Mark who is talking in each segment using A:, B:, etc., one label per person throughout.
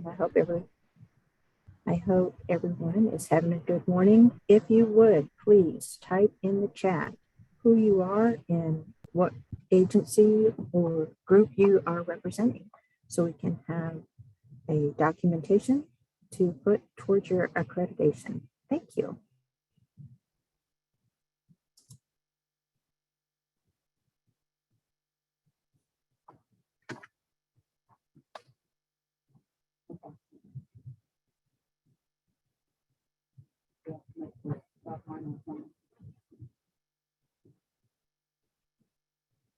A: I hope everyone is having a good morning. If you would, please type in the chat who you are and what agency or group you are representing, so we can have a documentation to put towards your accreditation. Thank you.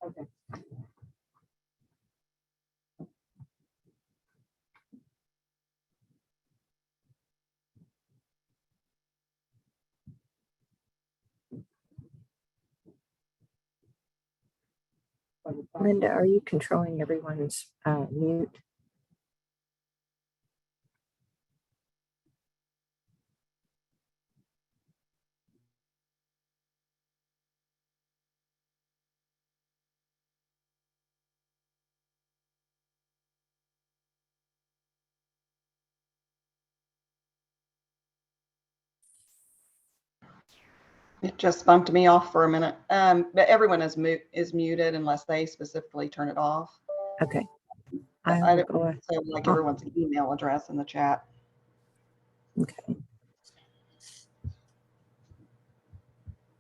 A: Okay. Linda, are you controlling everyone's mute?
B: It just bumped me off for a minute. But everyone is muted unless they specifically turn it off.
A: Okay.
B: I don't so like everyone's email address in the chat.
A: Okay.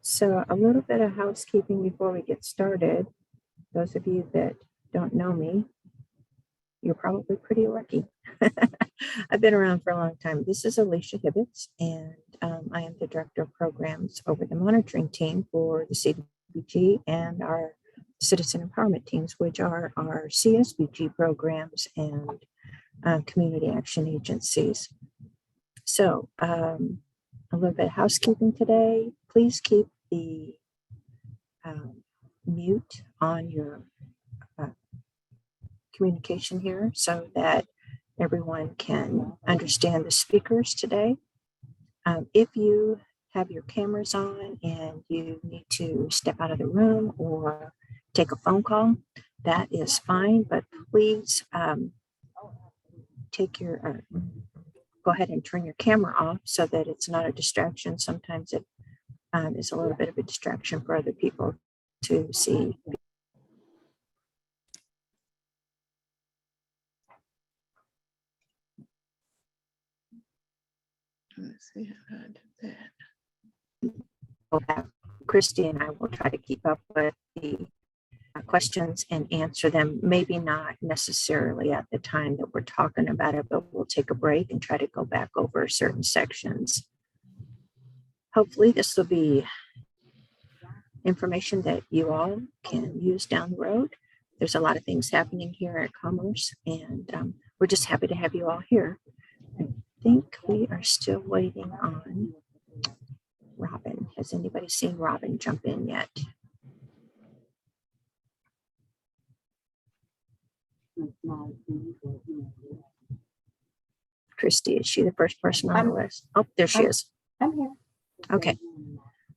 A: So a little bit of housekeeping before we get started. Those of you that don't know me, you're probably pretty lucky. I've been around for a long time. This is Alicia Hibbets, and I am the Director of Programs over the monitoring team for the CDBG and our Citizen Empowerment teams, which are our CSBG programs and community action agencies. So a little bit of housekeeping today. Please keep the mute on your communication here so that everyone can understand the speakers today. If you have your cameras on and you need to step out of the room or take a phone call, that is fine, but please take your, go ahead and turn your camera off so that it's not a distraction. Sometimes it is a little bit of a distraction for other people to see.
C: Let's see how I do that.
A: Christy and I will try to keep up with the questions and answer them. Maybe not necessarily at the time that we're talking about it, but we'll take a break and try to go back over certain sections. Hopefully this will be information that you all can use down the road. There's a lot of things happening here at Commerce, and we're just happy to have you all here. I think we are still waiting on Robin. Has anybody seen Robin jump in yet? Christy, is she the first person on the list? Oh, there she is.
D: I'm here.
A: Okay.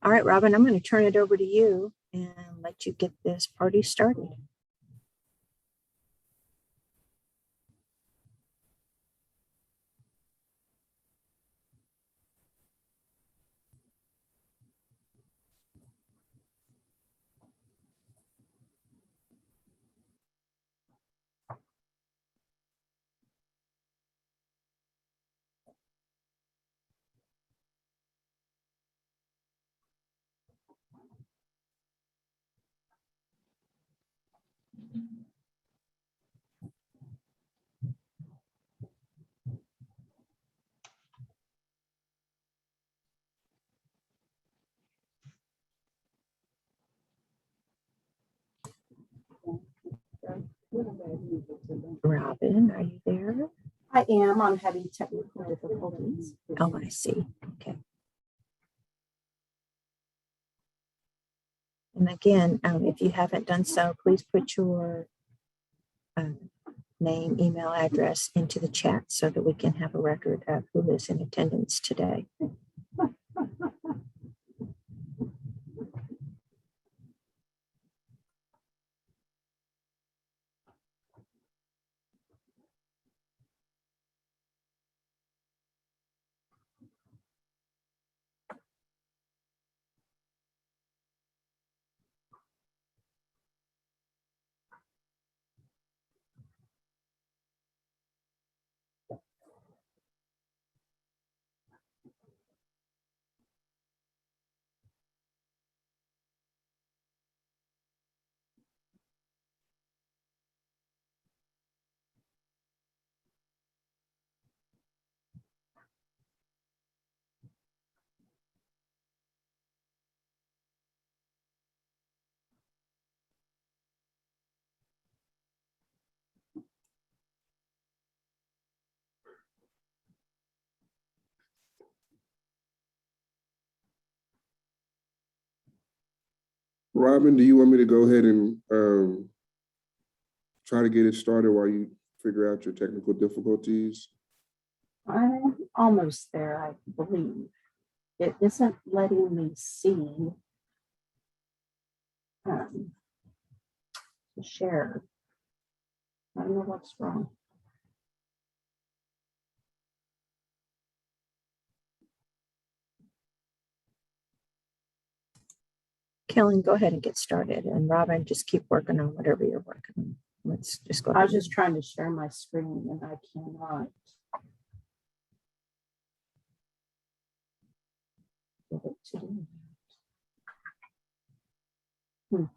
A: All right, Robin, I'm going to turn it over to you and let you get this party started. Robin, are you there?
D: I am. I'm having technical difficulties.
A: Oh, I see. Okay. And again, if you haven't done so, please put your name, email address into the chat so that we can have a record of who is in attendance today.
E: Robin, do you want me to go ahead and try to get it started while you figure out your technical difficulties?
D: I'm almost there, I believe. It isn't letting me see the share. I don't know what's wrong.
A: Kellen, go ahead and get started. And Robin, just keep working on whatever you're working on. Let's just go
D: I was
A: ahead.
D: just trying to share my screen and I cannot get it to do that.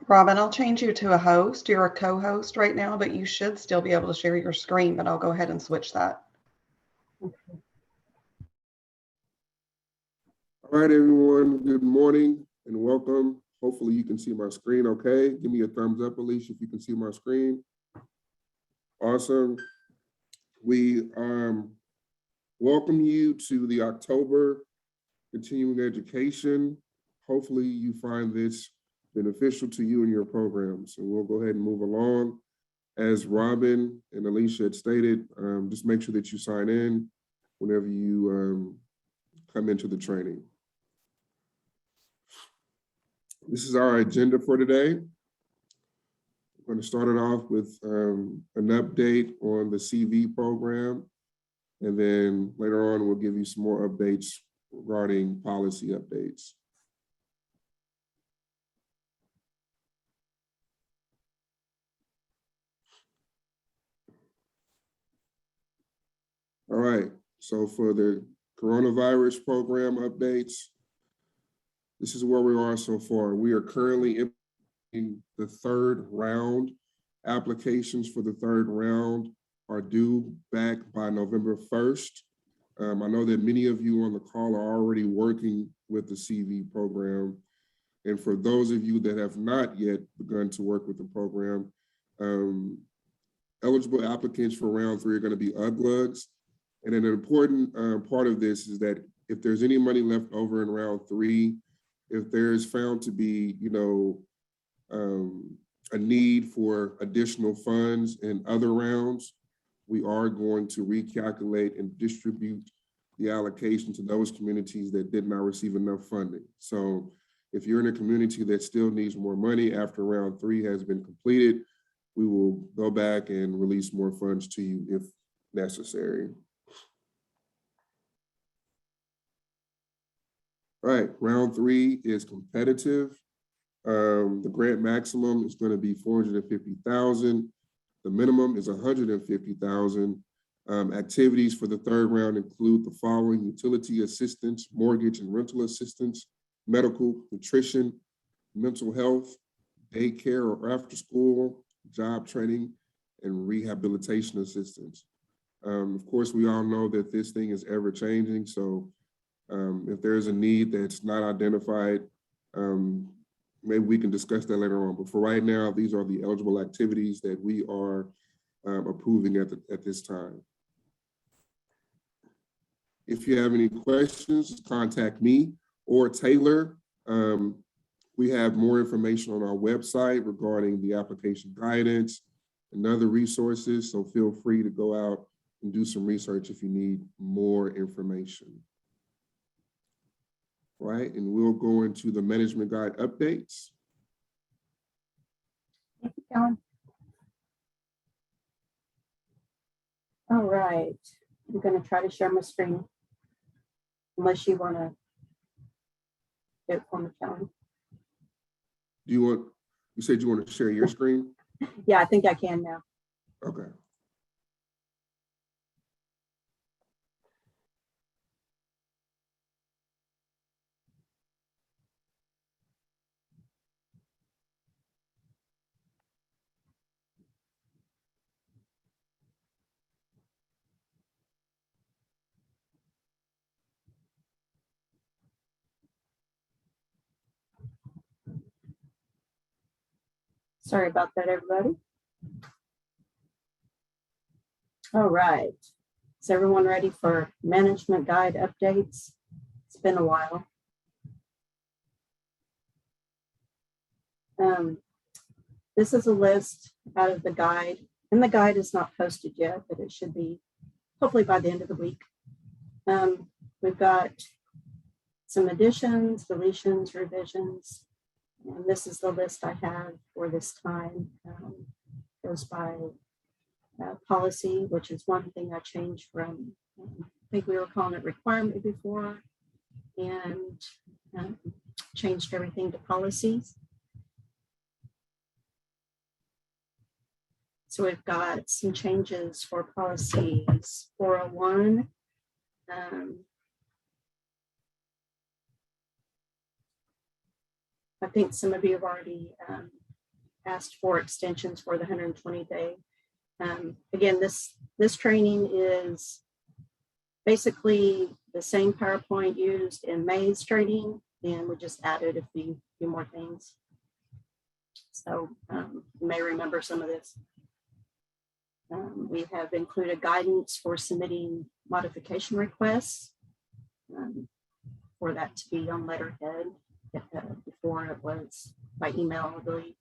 B: Robin, I'll change you to a host. You're a co-host right now, but you should still be able to share your screen, but I'll go ahead and switch that.
E: All right, everyone, good morning and welcome. Hopefully you can see my screen okay. Give me a thumbs up, Alicia, if you can see my screen. Awesome. We welcome you to the October continuing education. Hopefully you find this beneficial to you and your programs. And we'll go ahead and move along. As Robin and Alicia had stated, just make sure that you sign in whenever you come into the training. This is our agenda for today. I'm going to start it off with an update on the CV program. And then later on, we'll give you some more updates regarding policy updates. All right, so for the coronavirus program updates, this is where we are so far. We are currently in the third round. Applications for the third round are due back by November 1st. I know that many of you on the call are already working with the CV program. And for those of you that have not yet begun to work with the program, eligible applicants for round 3 are going to be UGLUGs. And an important part of this is that if there's any money left over in round 3, if there's found to be, a need for additional funds in other rounds, we are going to recalculate and distribute the allocation to those communities that did not receive enough funding. So if you're in a community that still needs more money after round 3 has been completed, we will go back and release more funds to you if necessary. All right, round 3 is competitive. The grant maximum is going to be $450,000. The minimum is $150,000. Activities for the third round include the following: utility assistance, mortgage and rental assistance, medical, nutrition, mental health, daycare or after school, job training, and rehabilitation assistance. Of course, we all know that this thing is ever changing. So if there's a need that's not identified, maybe we can discuss that later on. But for right now, these are the eligible activities that we are approving at this time. If you have any questions, contact me or Taylor. We have more information on our website regarding the application guidance and other resources. So feel free to go out and do some research if you need more information. Right, and we'll go into the management guide updates.
D: Thank you, Kellen. All right, I'm going to try to share my screen. Unless you want to do it for me, Kellen.
E: You said you want to share your screen?
D: Yeah, I think I can now.
E: Okay.
D: Sorry about that, everybody. All right. Is everyone ready for management guide updates? It's been a while. This is a list out of the guide, and the guide is not posted yet, but it should be hopefully by the end of the week. We've got some additions, deletions, revisions, and this is the list I have for this time. Goes by policy, which is one thing I changed from, I think we were calling it requirement before, and changed everything to policies. So we've got some changes for policies 401. I think some of you have already asked for extensions for the 120-day. Again, this training is basically the same PowerPoint used in May's training, and we just added a few more things. So you may remember some of this. We have included guidance for submitting modification requests for that to be on letterhead. Before it was by email, I believe.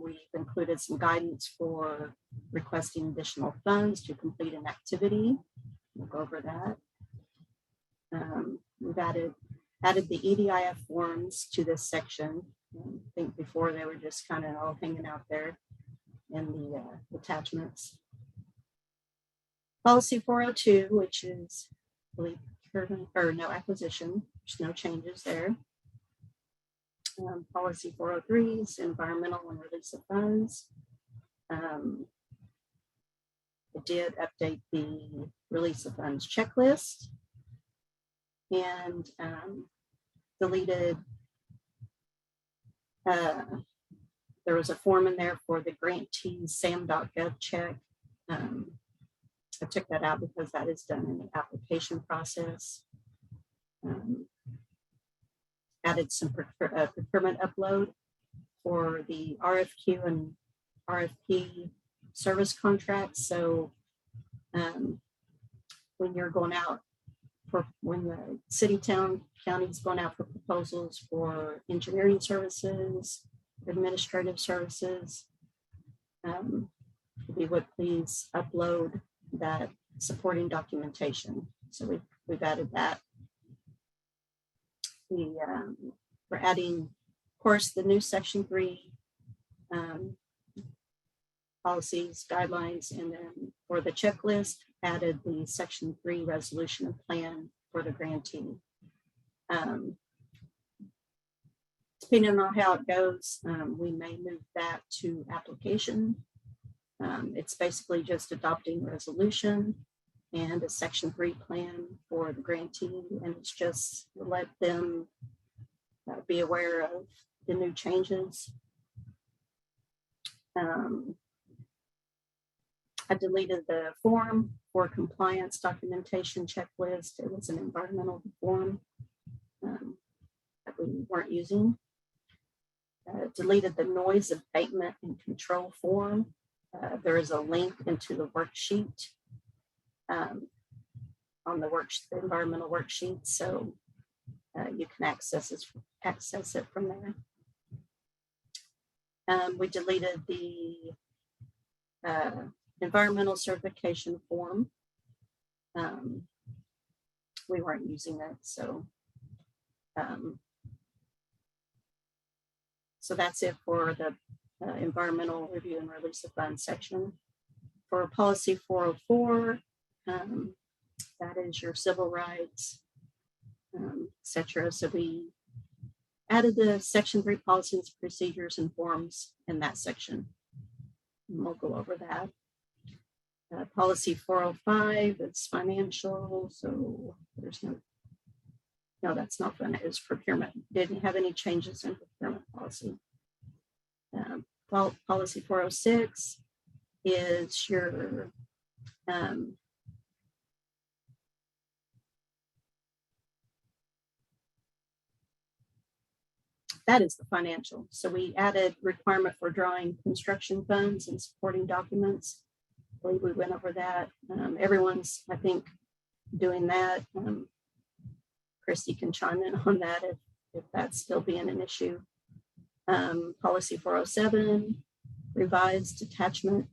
D: We've included some guidance for requesting additional funds to complete an activity. We'll go over that. We've added the EDIF forms to this section. I think before they were just kind of all hanging out there in the attachments. Policy 402, which is, I believe, no acquisition. There's no changes there. Policy 403 is environmental and release of funds. It did update the release of funds checklist and deleted. There was a form in there for the grantee SAM.gov check. I took that out because that is done in the application process. Added some procurement upload for the RFQ and RFP service contracts. So when you're going out when the county's going out for proposals for engineering services, administrative services, if you would please upload that supporting documentation. So we've added that. We're adding, of course, the new Section 3 policies, guidelines, and then for the checklist, added the Section 3 resolution and plan for the grantee. Depending on how it goes, we may move that to application. It's basically just adopting a resolution and a Section 3 plan for the grantee, and it's just to let them be aware of the new changes. I deleted the form for compliance documentation checklist. It was an environmental form that we weren't using. Deleted the noise abatement and control form. There is a link into the worksheet on the environmental worksheet, so you can access it from there. We deleted the environmental certification form. We weren't using it, so that's it for the environmental review and release of funds section. For policy 404, that is your civil rights, etc. So we added the Section 3 policies, procedures, and forms in that section. And we'll go over that. Policy 405 is financial, so there's no, that's not fun. It was procurement. Didn't have any changes in procurement policy. Policy 406 is your that is the financial. So we added requirement for drawing construction funds and supporting documents. believe we went over that. Everyone's, I think, doing that. Christy can chime in on that if that's still being an issue. Policy 407, revised attachment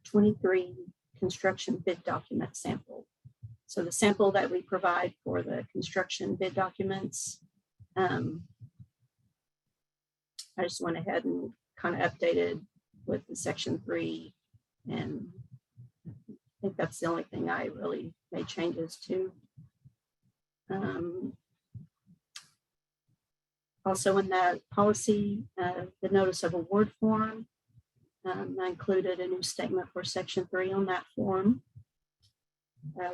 D: 23, construction bid document sample. So the sample that we provide for the construction bid documents, I just went ahead and kind of updated with the section 3, and I think that's the only thing I really made changes to. Also in that policy, the notice of award form, I included a new statement for section 3 on that form.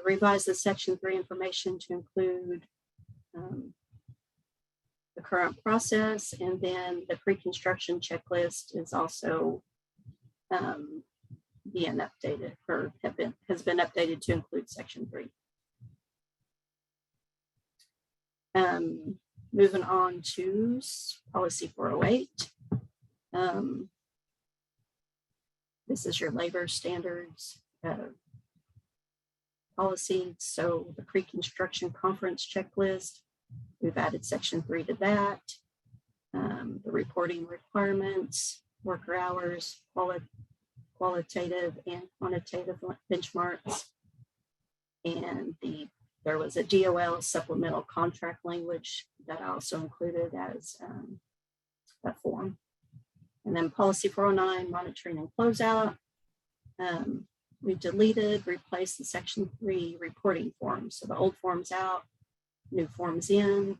D: Revise the section 3 information to include the current process, and then the pre-construction checklist is also being updated, or has been updated to include section 3. Moving on to policy 408. This is your labor standards policy. So the pre-construction conference checklist, we've added section 3 to that. The reporting requirements, worker hours, qualitative and quantitative benchmarks, and there was a DOL supplemental contract language that I also included as that form. And then policy 409, monitoring and closeout. We deleted, replaced the section 3 reporting forms. So the old forms out, new forms in.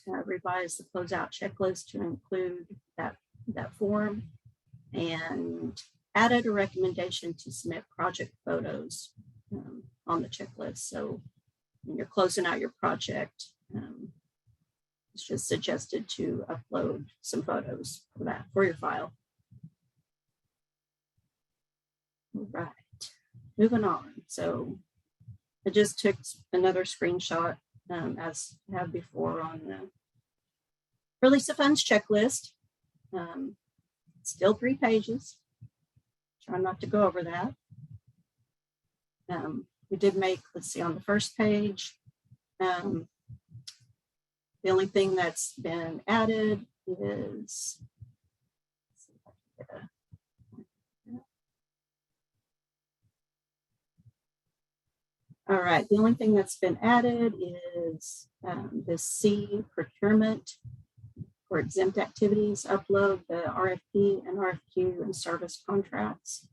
D: Revised the closeout checklist to include that form, and added a recommendation to submit project photos on the checklist. So when you're closing out your project, it's just suggested to upload some photos for that, for your file. All right, moving on. So I just took another screenshot as I have before on the release of funds checklist. Still 3 pages. Try not to go over that. We did make, let's see, on the first page, the only thing that's been added is, all right, the only thing that's been added is this C, procurement for exempt activities, upload the RFP and RFQ and service contracts.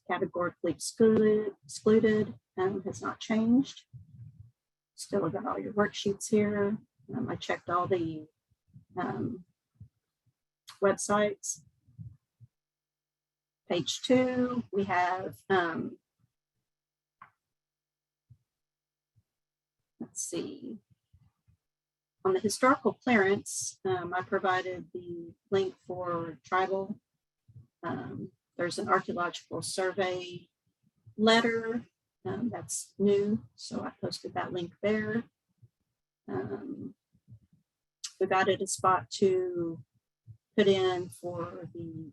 D: Categorically excluded has not changed. Still got all your worksheets here. I checked all the websites. Page 2, we have, let's see, on the historical clearance, I provided the link for tribal. There's an archaeological survey letter that's new, so I posted that link there. We've added a spot to put in for the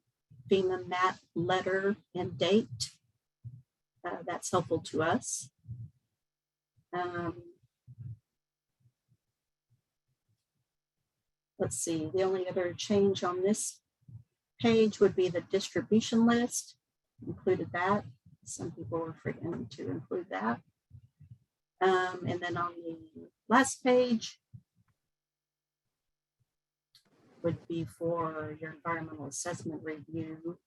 D: FEMA map letter and date. That's helpful to us. Let's see, the only other change on this page would be the distribution list. Included that. Some people were forgetting to include that. And then on the last page would be for your environmental assessment review.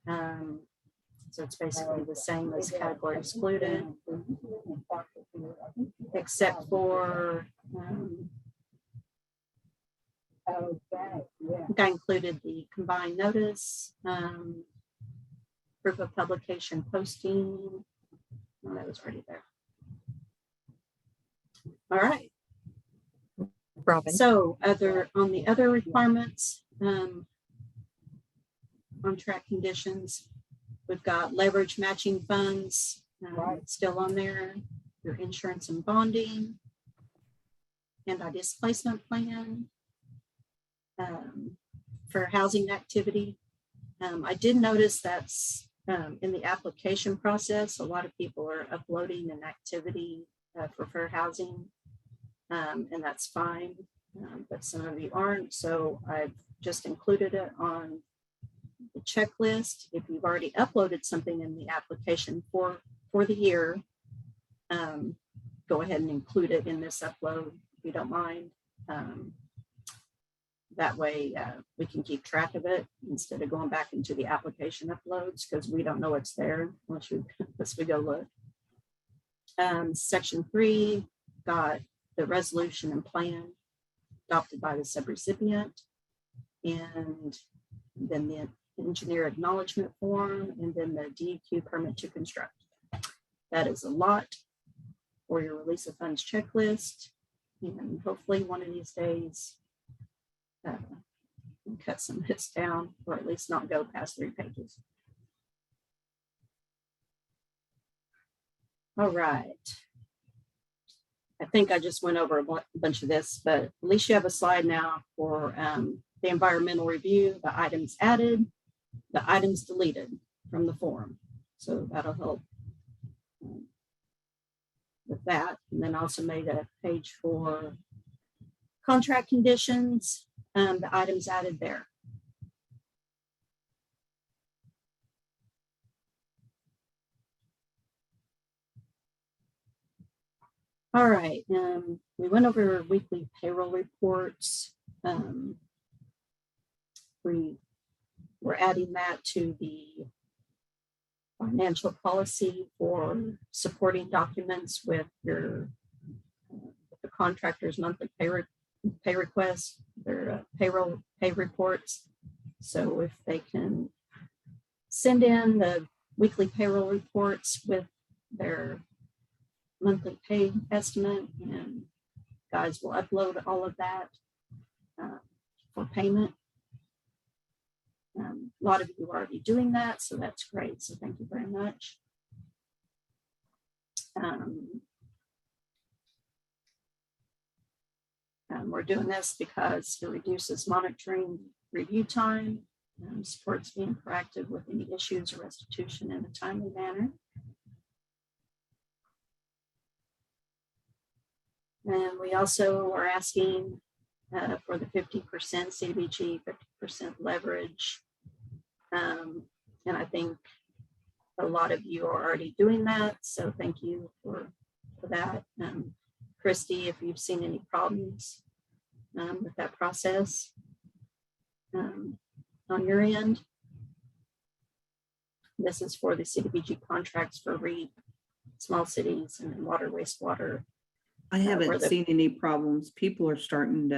D: So it's basically the same as category excluded, except for I included the combined notice, proof of publication posting. No, that was already there. All right.
A: Robin.
D: So on the other requirements, contract conditions, we've got leverage matching funds still on there, your insurance and bonding, anti-displacement plan, for housing activity. I did notice that's in the application process, a lot of people are uploading an activity for fair housing, and that's fine, but some of you aren't. So I've just included it on the checklist. If you've already uploaded something in the application for the year, go ahead and include it in this upload if you don't mind. That way we can keep track of it instead of going back into the application uploads, because we don't know it's there unless we go look. Section 3 got the resolution and plan adopted by the subrecipient, and then the engineer acknowledgement form, and then the DEQ permit to construct. That is a lot for your release of funds checklist, and hopefully one of these days cut some of this down, or at least not go past 3 pages. All right. I think I just went over a bunch of this, but at least you have a slide now for the environmental review, the items added, the items deleted from the form. So that'll help with that. And then also made a page for contract conditions, the items added there. All right, we went over weekly payroll reports. We're adding that to the financial policy for supporting documents with your the contractor's monthly pay requests, their payroll pay reports. So if they can send in the weekly payroll reports with their monthly pay estimate, and guys will upload all of that for payment. A lot of you are already doing that, so that's great. So thank you very much. We're doing this because it reduces monitoring review time, supports being proactive with any issues or restitution in a timely manner. And we also are asking for the 50% CDBG, 50% leverage. And I think a lot of you are already doing that. So thank you for that. Christy, if you've seen any problems with that process on your end. This is for the CDBG contracts for REAP, small cities, and water, wastewater.
C: I haven't seen any problems. People are starting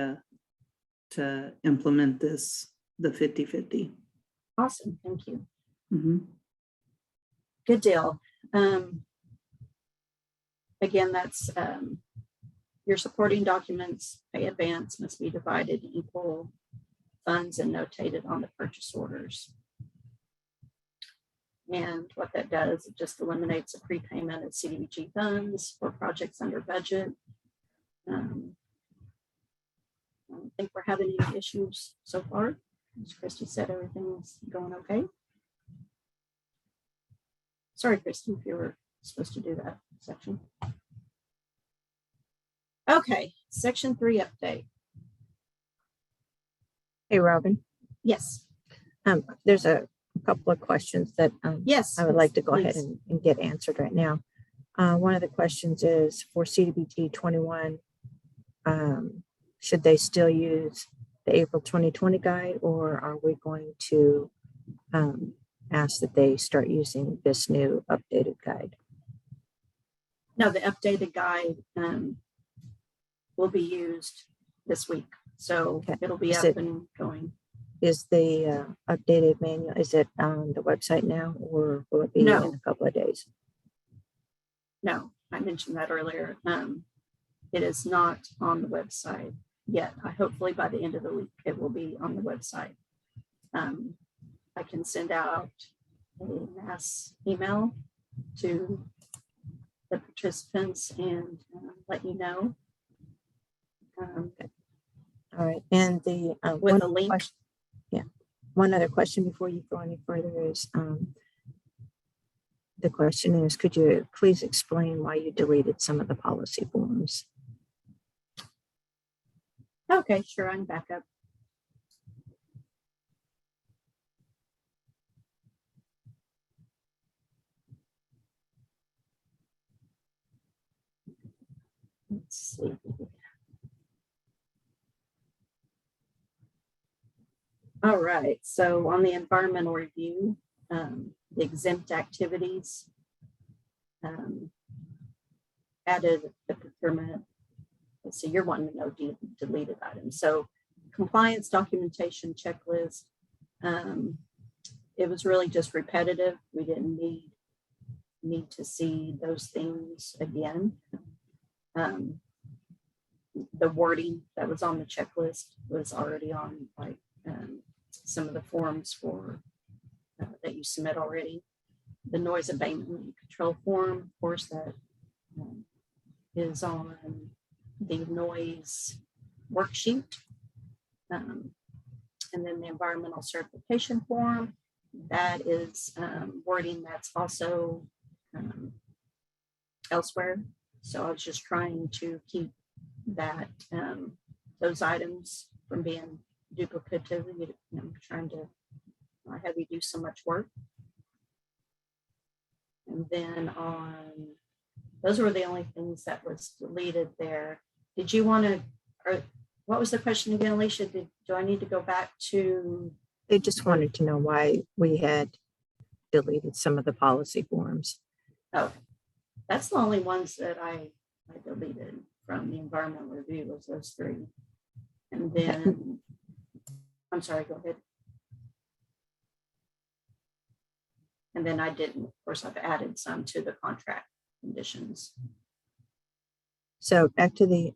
C: to implement this, the 50-50.
D: Awesome, thank you.
C: Mm-hmm.
D: Good deal. Again, that's your supporting documents, pay advance must be divided in equal funds and notated on the purchase orders. And what that does, it just eliminates a prepayment of CDBG funds for projects under budget. I don't think we're having any issues so far. As Christy said, everything's going okay. Sorry, Christy, if you were supposed to do that section. Okay, section 3 update.
A: Hey, Robin,
D: Yes.
A: there's a couple of questions that
D: Yes.
A: I would like to go ahead
D: please.
A: and get answered right now. One of the questions is for CDBG 21, should they still use the April 2020 guide, or are we going to ask that they start using this new updated guide?
D: No, the updated guide will be used this week. So
A: Okay.
D: it'll be
A: Is
D: up
A: it-
D: and going.
A: Is the updated manual, is it on the website now, or will it be
D: No.
A: in a couple of days?
D: No, I mentioned that earlier. It is not on the website yet. Hopefully by the end of the week, it will be on the website. I can send out a mass email to the participants and let you know.
A: All right, and the
D: With
A: one
D: a link.
A: question- yeah, one other question before you go any further is, the question is, could you please explain why you deleted some of the policy forms?
D: Okay, sure, I can back up. Let's see. All right, so on the environmental review, the exempt activities, added the procurement. Let's see, you're wanting to know deleted items. So compliance documentation checklist, it was really just repetitive. We didn't need to see those things again. The wording that was on the checklist was already on like some of the forms for that you submit already. The noise abatement and control form, of course, that is on the noise worksheet. And then the environmental certification form, that is wording that's also elsewhere. So I was just trying to keep that those items from being duplicative. I'm trying to not have you do so much work. And then on, those were the only things that was deleted there. Did you want to, or what was the question again, Alicia? Do I need to go back to?
A: They just wanted to know why we had deleted some of the policy forms.
D: Oh, that's the only ones that I deleted from the environmental review was those three. And then, I'm sorry, go ahead. And then I didn't, of course, I've added some to the contract conditions.
A: So back to the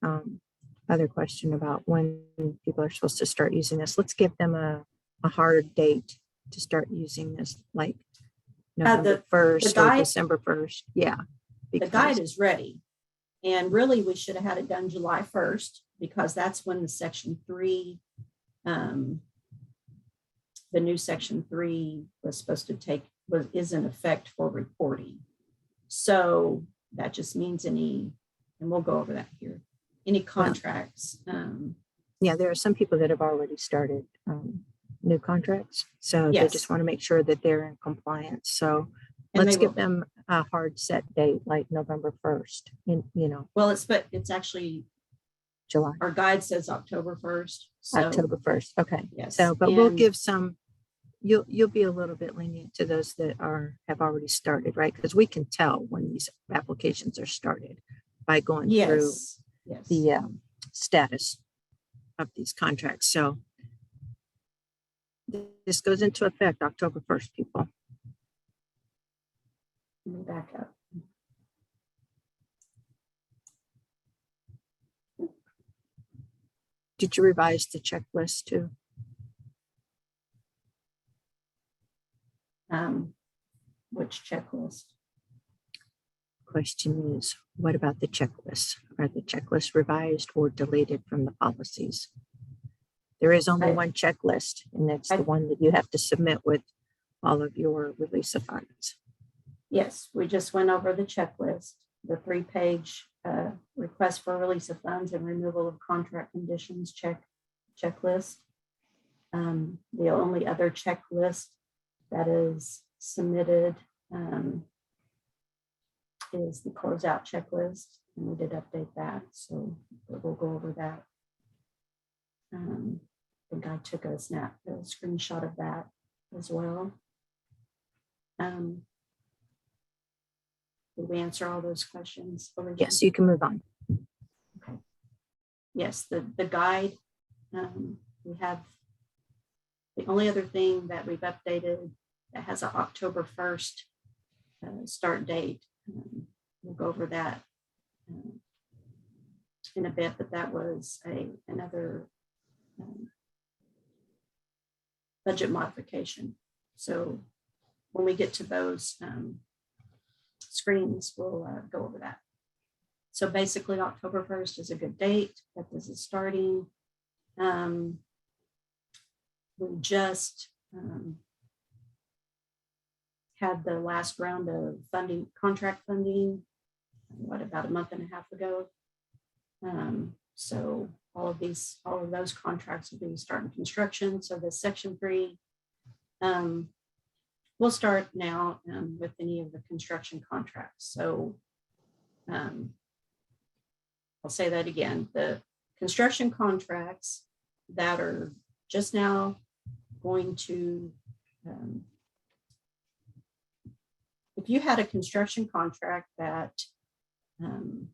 A: other question about when people are supposed to start using this. Let's give them a hard date to start using this, like November 1st or December 1st. Yeah.
D: The guide is ready. And really, we should have had it done July 1st because that's when the Section 3, the new Section 3 was supposed to is in effect for reporting. So that just means any, and we'll go over that here, any contracts.
A: Yeah, there are some people that have already started new contracts. So
D: Yes.
A: they just want to make sure that they're in compliance. So
D: And
A: let's
D: they
A: give
D: will.
A: them a hard set date, like November 1st,
D: Well, it's actually,
A: July,
D: our guide says October 1st. So,
A: October 1st. Okay.
D: yes.
A: So, but we'll
D: And-
A: give some, you'll be a little bit lenient to those that have already started, right? Because we can tell when these applications are started by going through
D: Yes.
A: the status of these contracts. So this goes into effect October 1st, people.
D: Let me back up.
A: Did you revise the checklist too?
D: Which checklist?
A: Question is, what about the checklist? Are the checklists revised or deleted from the policies? There is only one checklist, and that's the one that you have to submit with all of your release of funds.
D: Yes, we just went over the checklist, the 3-page request for release of funds and removal of contract conditions checklist. The only other checklist that is submitted is the closeout checklist, and we did update that, so we'll go over that. I think I took a screenshot of that as well. Did we answer all those questions? Alicia?
A: Yes, you can move on.
D: Okay. Yes, the guide, we have the only other thing that we've updated that has an October 1st start date. We'll go over that in a bit, but that was another budget modification. So when we get to those screens, we'll go over that. So basically October 1st is a good date that this is starting. We just had the last round of funding, contract funding, about a month and a half ago. So all of those contracts will be starting construction. So the Section 3 will start now with any of the construction contracts. So I'll say that again, the construction contracts that are just now going to, if you had a construction contract that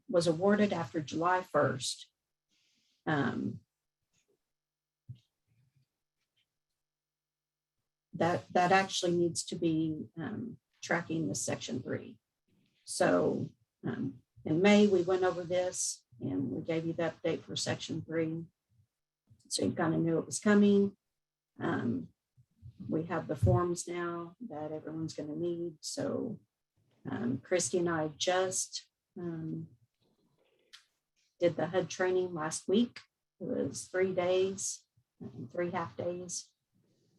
D: was awarded after July 1st, that actually needs to be tracking the Section 3. So in May, we went over this and we gave you the update for Section 3. So you kind of knew it was coming. We have the forms now that everyone's going to need. So Christy and I just did the HUD training last week. It was 3 days, 3 half days.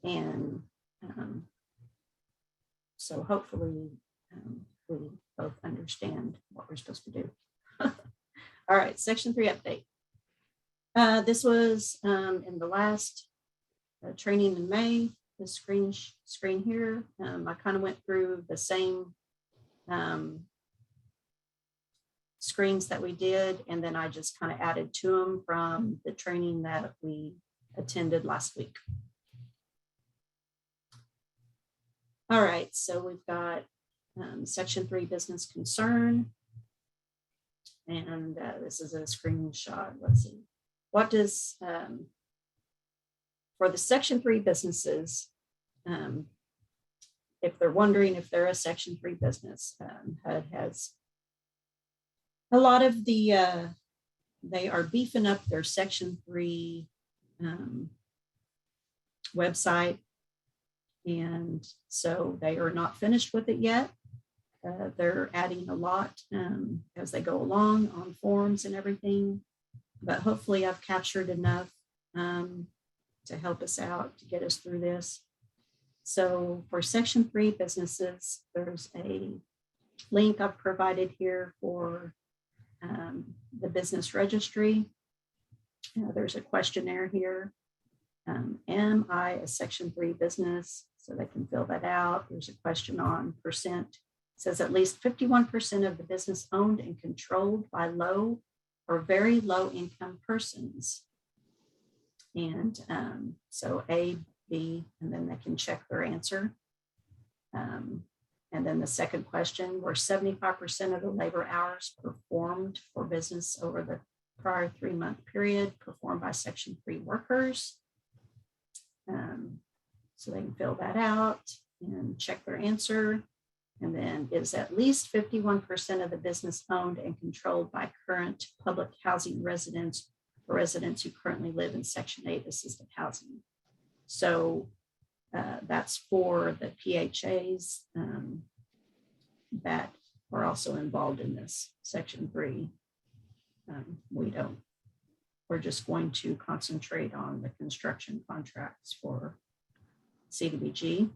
D: And so hopefully we both understand what we're supposed to do. All right, Section 3 update. This was in the last training in May. The screen here, I kind of went through the same screens that we did, and then I just kind of added to them from the training that we attended last week. All right, so we've got Section 3 business concern. And this is a screenshot. Let's see. What does, for the Section 3 businesses, if they're wondering if they're a Section 3 business, HUD has a lot of the, they are beefing up their Section 3 website. And so they are not finished with it yet. They're adding a lot as they go along on forms and everything, but hopefully I've captured enough to help us out to get us through this. So for Section 3 businesses, there's a link I've provided here for the business registry. There's a questionnaire here. Am I a Section 3 business? So they can fill that out. There's a question on percent. It says at least 51% of the business owned and controlled by low or very low income persons. And so A, B, and then they can check their answer. And then the second question, were 75% of the labor hours performed for business over the prior 3-month period performed by Section 3 workers? So they can fill that out and check their answer. And then is at least 51% of the business owned and controlled by current public housing residents or residents who currently live in Section 8 assisted housing. So that's for the PHAs that are also involved in this Section 3. We're just going to concentrate on the construction contracts for CDBG.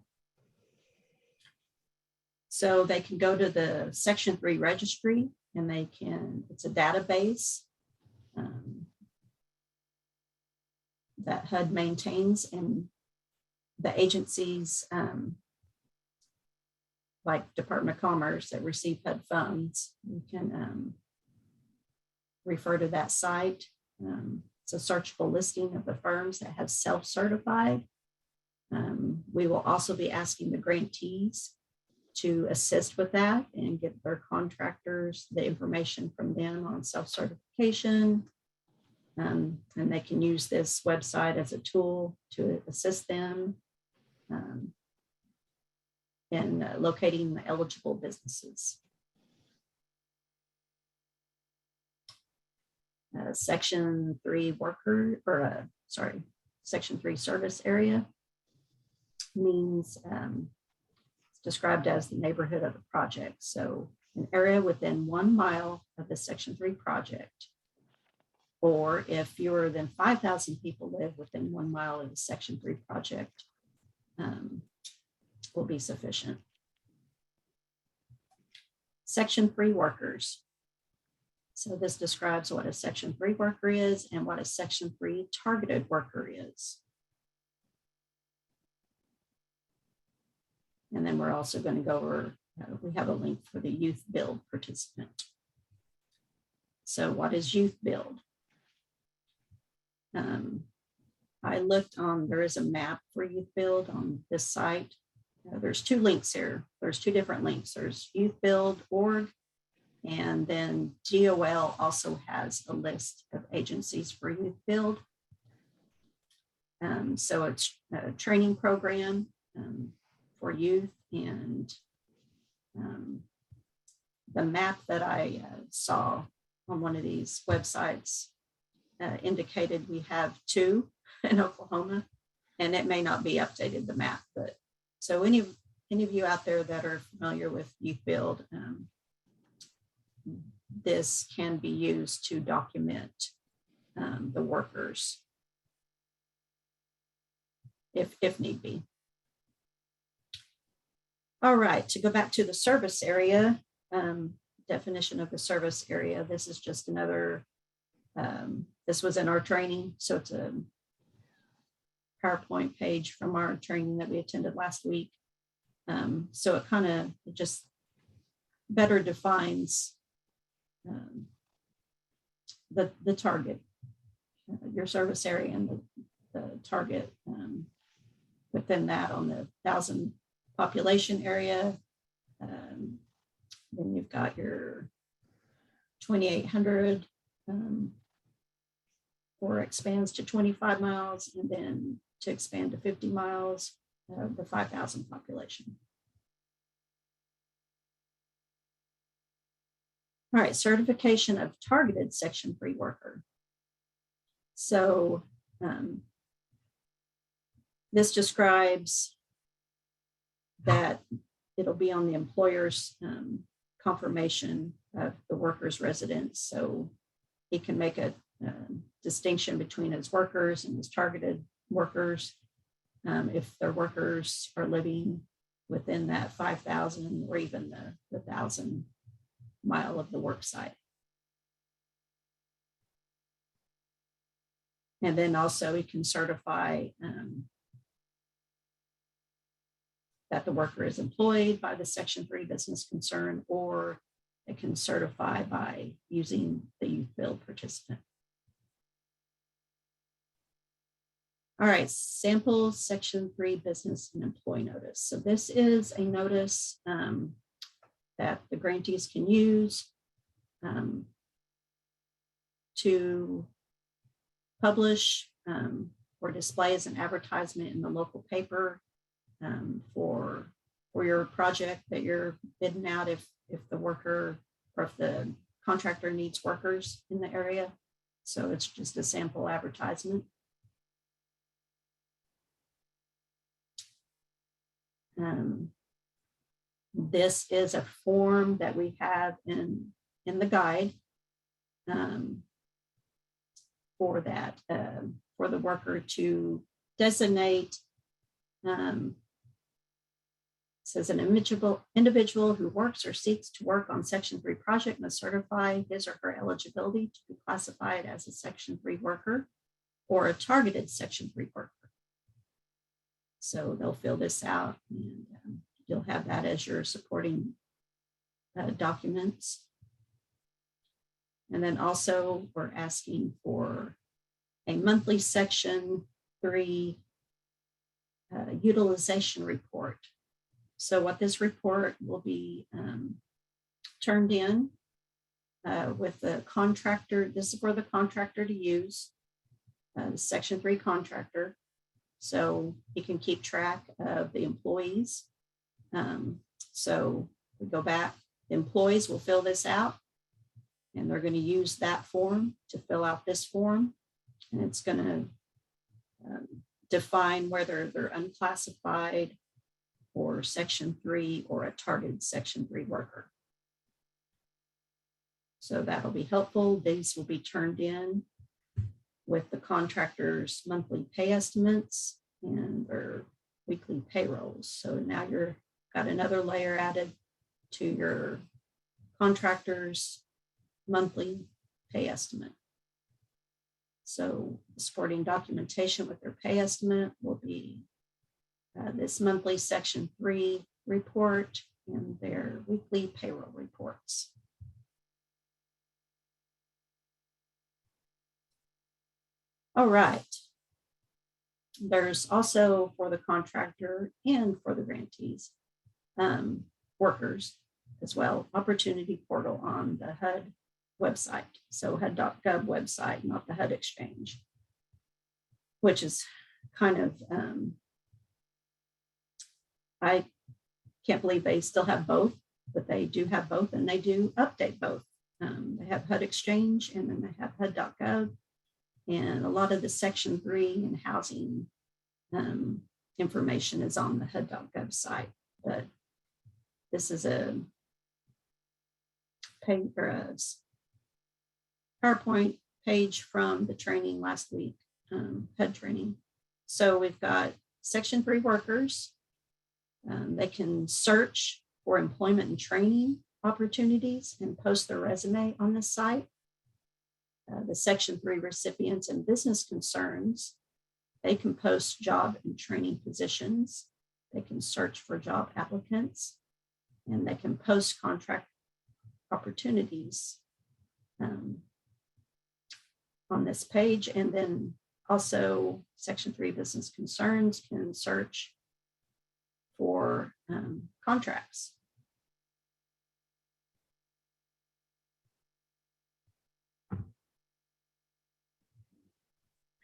D: So they can go to the Section 3 registry and they can, it's a database that HUD maintains, and the agencies like Department of Commerce that receive HUD funds, you can refer to that site. It's a searchable listing of the firms that have self-certified. We will also be asking the grantees to assist with that and get their contractors the information from them on self-certification. And they can use this website as a tool to assist them in locating the eligible businesses. Section 3 worker, or Section 3 service area means it's described as the neighborhood of the project. So an area within 1 mile of the Section 3 project, or if fewer than 5,000 people live within 1 mile of the Section 3 project, will be sufficient. Section 3 workers. So this describes what a Section 3 worker is and what a Section 3 targeted worker is. And then we're also going to go over, we have a link for the youth build participant. So what is youth build? I looked on, there is a map for youth build on this site. There's two links here. There's two different links. There's youthbuild.org, and then DOL also has a list of agencies for youth build. So it's a training program for youth, and the map that I saw on one of these websites indicated we have two in Oklahoma, and it may not be updated, the map, but so any of you out there that are familiar with youth build, this can be used to document the workers if need be. All right, to go back to the service area, definition of the service area, this is just another, this was in our training, so it's a PowerPoint page from our training that we attended last week. So it kind of just better defines the target, your service area, and the target within that on the 1,000 population area. Then you've got your 2,800 or expands to 25 miles, and then to expand to 50 miles, the 5,000 population. All right, certification of targeted Section 3 worker. So this describes that it'll be on the employer's confirmation of the worker's residence. So he can make a distinction between his workers and his targeted workers if their workers are living within that 5,000 or even the 1,000 mile of the work site. And then also he can certify that the worker is employed by the Section 3 business concern, or it can certify by using the youth build participant. All right, sample Section 3 business and employee notice. So this is a notice that the grantees can use to publish or display as an advertisement in the local paper for your project that you're bidding out if the worker or if the contractor needs workers in the area. So it's just a sample advertisement. This is a form that we have in the guide for that, for the worker to designate. Says an individual who works or seeks to work on Section 3 project must certify his or her eligibility to be classified as a Section 3 worker or a targeted Section 3 worker. So they'll fill this out, and you'll have that as your supporting documents. And then also we're asking for a monthly Section 3 utilization report. So what this report will be turned in with the contractor. This is for the contractor to use, the Section 3 contractor. So he can keep track of the employees. So we go back, the employees will fill this out, and they're going to use that form to fill out this form. And it's going to define whether they're unclassified or Section 3 or a targeted Section 3 worker. So that'll be helpful. These will be turned in with the contractor's monthly pay estimates and their weekly payrolls. So now you're got another layer added to your contractors' monthly pay estimate. So supporting documentation with their pay estimate will be this monthly Section 3 report and their weekly payroll reports. All right. There's also for the contractor and for the grantees, workers as well, opportunity portal on the HUD website. So HUD.gov website, not the HUD exchange, which is kind of, I can't believe they still have both, but they do have both and they do update both. They have HUD exchange and then they have HUD.gov. And a lot of the Section 3 and housing information is on the HUD.gov site. But this is a PowerPoint page from the training last week, HUD training. So we've got Section 3 workers. They can search for employment and training opportunities and post their resume on this site. The Section 3 recipients and business concerns, they can post job and training positions. They can search for job applicants, and they can post contract opportunities on this page. And then also Section 3 business concerns can search for contracts.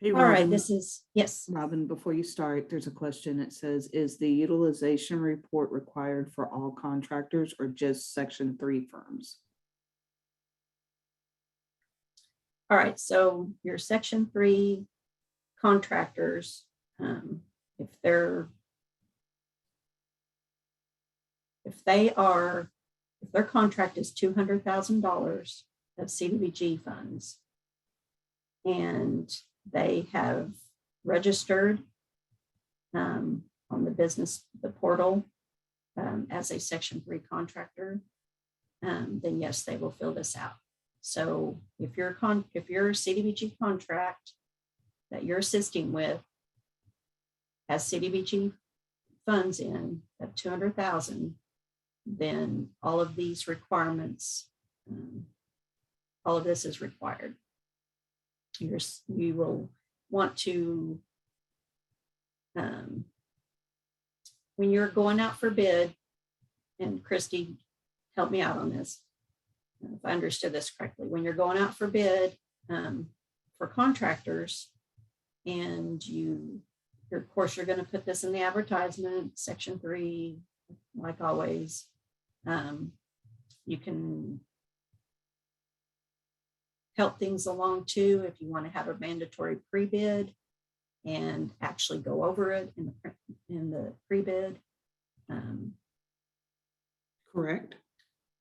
C: Hey,
D: All right,
C: Robin,
D: this is, yes.
C: Robin, before you start, there's a question. It says, is the utilization report required for all contractors or just Section 3 firms?
D: All right, so your Section 3 contractors, if their contract is $200,000 of CDBG funds, and they have registered on the portal as a Section 3 contractor, then yes, they will fill this out. So if your CDBG contract that you're assisting with has CDBG funds in at $200,000, then all of these requirements, all of this is required. You will want to, when you're going out for bid, and Christy, help me out on this, if I understood this correctly, when you're going out for bid for contractors, and of course, you're going to put this in the advertisement, Section 3, like always. You can help things along too if you want to have a mandatory pre-bid and actually go over it in the pre-bid.
C: Correct.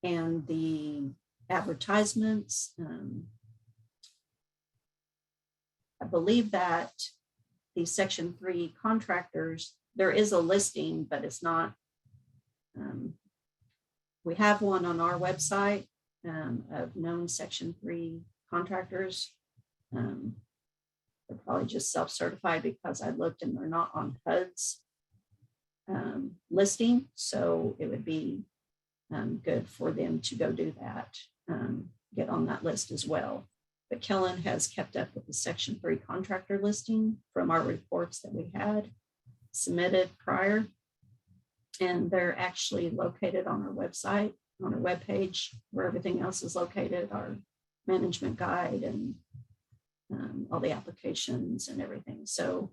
D: And the advertisements, I believe that the Section 3 contractors, there is a listing, but it's not, we have one on our website of known Section 3 contractors. They're probably just self-certified because I looked and they're not on HUD's listing. So it would be good for them to go do that, get on that list as well. But Kellen has kept up with the Section 3 contractor listing from our reports that we had submitted prior. And they're actually located on our website, on our webpage, where everything else is located, our management guide and all the applications and everything. So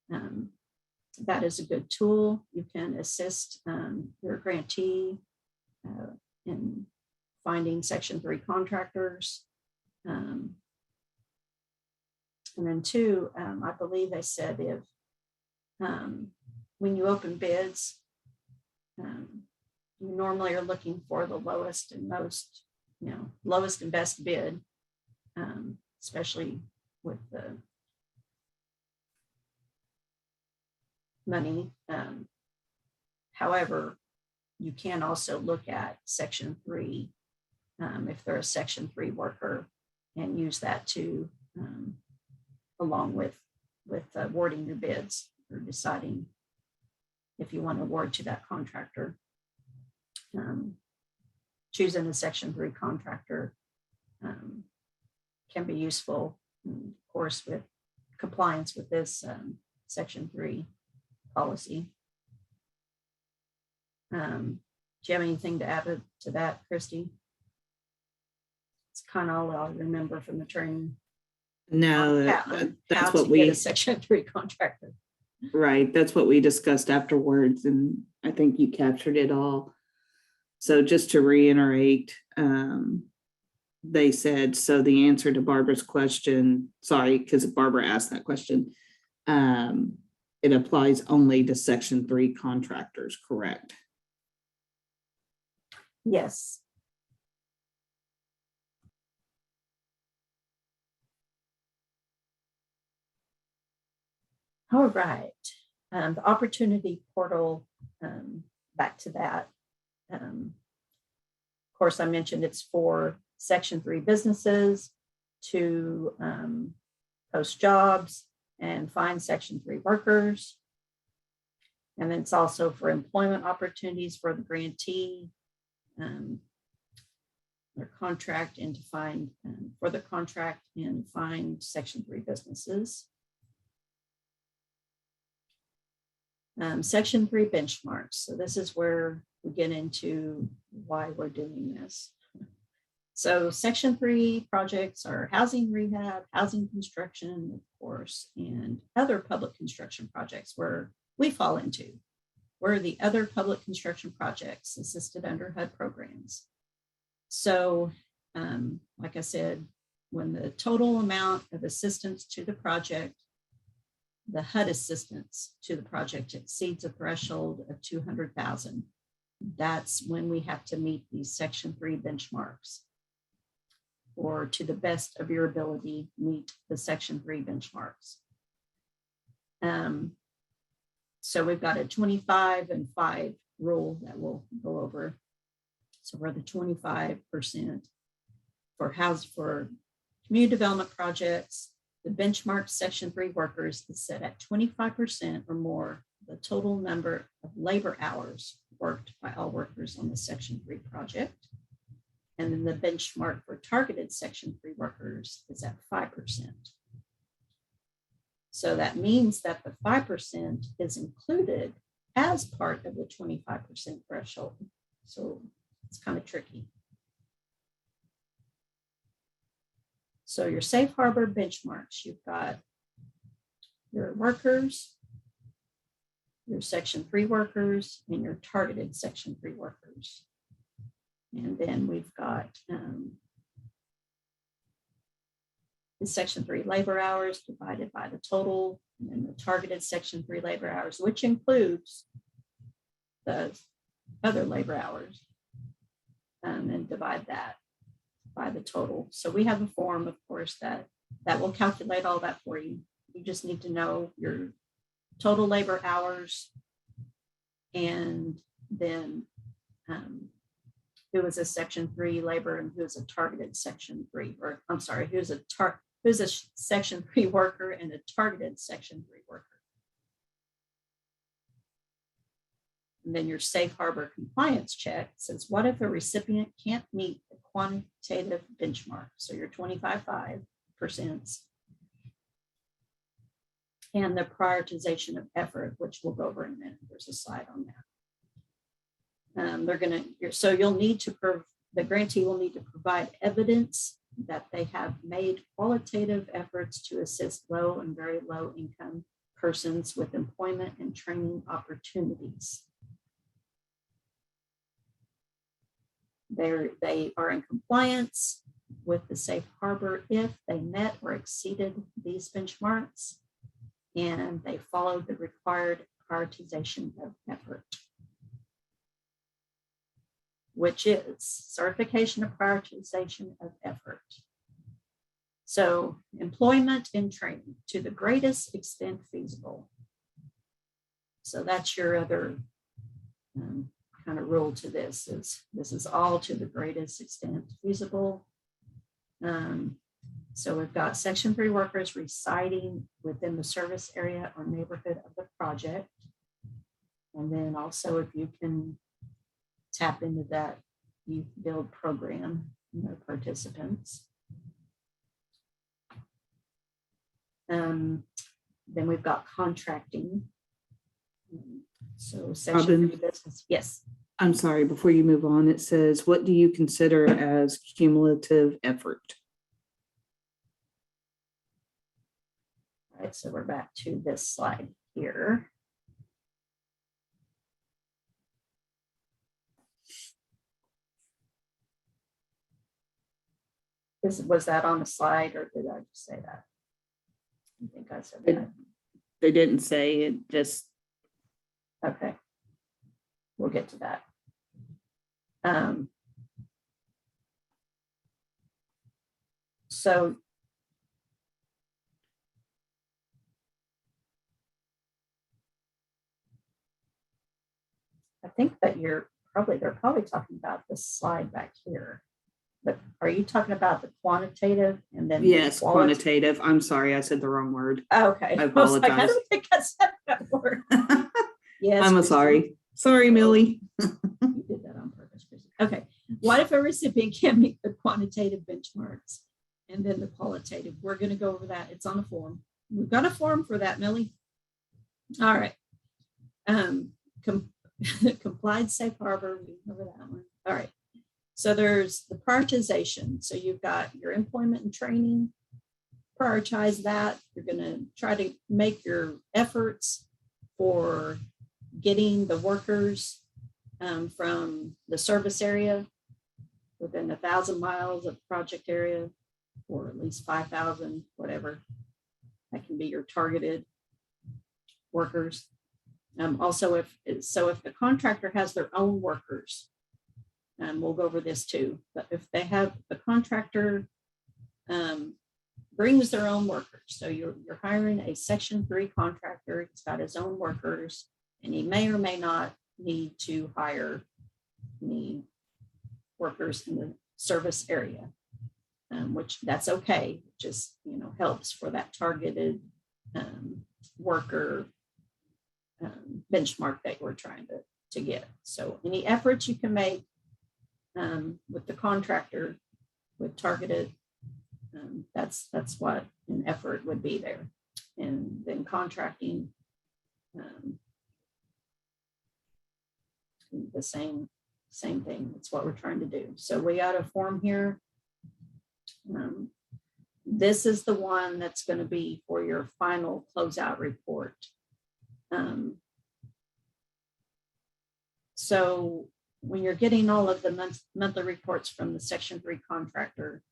D: that is a good tool. You can assist your grantee in finding Section 3 contractors. And then two, I believe they said if when you open bids, you normally are looking for the lowest and most, lowest and best bid, especially with money. However, you can also look at Section 3 if they're a Section 3 worker and use that to along with awarding your bids or deciding if you want to award to that contractor. Choosing a Section 3 contractor can be useful, of course, with compliance with this Section 3 policy. Do you have anything to add to that, Christy? It's kind of all I remember from the training.
C: No,
D: How
C: that's
D: to
C: what
D: get
C: we,
D: a Section 3 contractor.
C: right, that's what we discussed afterwards, and I think you captured it all. So just to reiterate, they said, so the answer to Barbara's question, sorry, because Barbara asked that question, it applies only to Section 3 contractors, correct?
D: Yes. All right. The opportunity portal, back to that. Of course, I mentioned it's for Section 3 businesses to post jobs and find Section 3 workers. And then it's also for employment opportunities for the grantee, their contract, and to find for the contract and find Section 3 businesses. Section 3 benchmarks. So this is where we get into why we're doing this. So Section 3 projects are housing rehab, housing construction, of course, and other public construction projects where we fall into. We're the other public construction projects assisted under HUD programs. So like I said, when the total amount of assistance to the project, the HUD assistance to the project exceeds a threshold of 200,000. That's when we have to meet these Section 3 benchmarks, or to the best of your ability, meet the Section 3 benchmarks. So we've got a 25 and 5 rule that we'll go over. So we're the 25% for community development projects. The benchmark Section 3 workers is set at 25% or more the total number of labor hours worked by all workers on the Section 3 project. And then the benchmark for targeted Section 3 workers is at 5%. So that means that the 5% is included as part of the 25% threshold. So it's kind of tricky. So your safe harbor benchmarks, you've got your workers, your Section 3 workers, and your targeted Section 3 workers. And then we've got the Section 3 labor hours divided by the total, and then the targeted Section 3 labor hours, which includes the other labor hours, and divide that by the total. So we have a form, of course, that will calculate all that for you. You just need to know your total labor hours, and then who is a Section 3 labor and who is a targeted Section 3, or I'm sorry, who's a Section 3 worker and a targeted Section 3 worker. And then your safe harbor compliance check says, what if a recipient can't meet the quantitative benchmark? So your 25.5%. And the prioritization of effort, which we'll go over in a minute. There's a slide on that. So you'll need to, the grantee will need to provide evidence that they have made qualitative efforts to assist low and very low income persons with employment and training opportunities. They are in compliance with the safe harbor if they met or exceeded these benchmarks and they followed the required prioritization of effort, which is certification of prioritization of effort. So employment and training to the greatest extent feasible. So that's your other kind of rule to this is all to the greatest extent feasible. So we've got Section 3 workers residing within the service area or neighborhood of the project. And then also if you can tap into that youth build program, participants. Then we've got contracting. So Section 3 business, yes.
C: I'm sorry, before you move on, it says, what do you consider as cumulative effort?
D: All right, so we're back to this slide here. Was that on the slide or did I just say that? I think I said that.
C: They didn't say it, just.
D: Okay. We'll get to that. So I think that they're probably talking about this slide back here. But are you talking about the quantitative and then?
C: Yes, quantitative. I'm sorry, I said the wrong word.
D: Okay.
C: I
D: was like, I
C: apologize.
D: don't think I said that word. Yes.
C: I'm
D: Christine.
C: sorry. Sorry, Millie.
D: You did that on purpose, Christine. Okay. What if a recipient can meet the quantitative benchmarks and then the qualitative? We're going to go over that. It's on a form. We've got a form for that, Millie. All right. Complied safe harbor. We cover that one. All right. So there's the prioritization. So you've got your employment and training. Prioritize that. You're going to try to make your efforts for getting the workers from the service area within 1,000 miles of project area, or at least 5,000, whatever. That can be your targeted workers. Also, if the contractor has their own workers, and we'll go over this too, but if they have the contractor brings their own workers, so you're hiring a Section 3 contractor, he's got his own workers, and he may or may not need to hire any workers in the service area, which that's okay, just helps for that targeted worker benchmark that we're trying to get. So any efforts you can make with the contractor with targeted, that's what an effort would be there. And then contracting, the same thing. That's what we're trying to do. So we got a form here. This is the one that's going to be for your final closeout report. So when you're getting all of the monthly reports from the Section 3 contractor,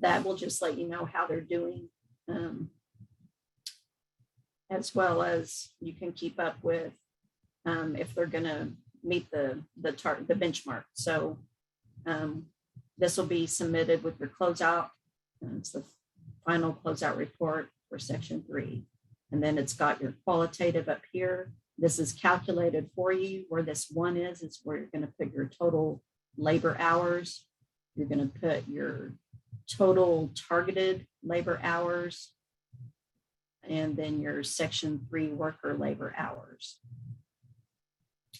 D: that will just let you know how they're doing, as well as you can keep up with if they're going to meet the benchmark. So this will be submitted with your closeout. It's the final closeout report for Section 3. And then it's got your qualitative up here. This is calculated for you. Where this one is where you're going to put your total labor hours. You're going to put your total targeted labor hours, and then your Section 3 worker labor hours.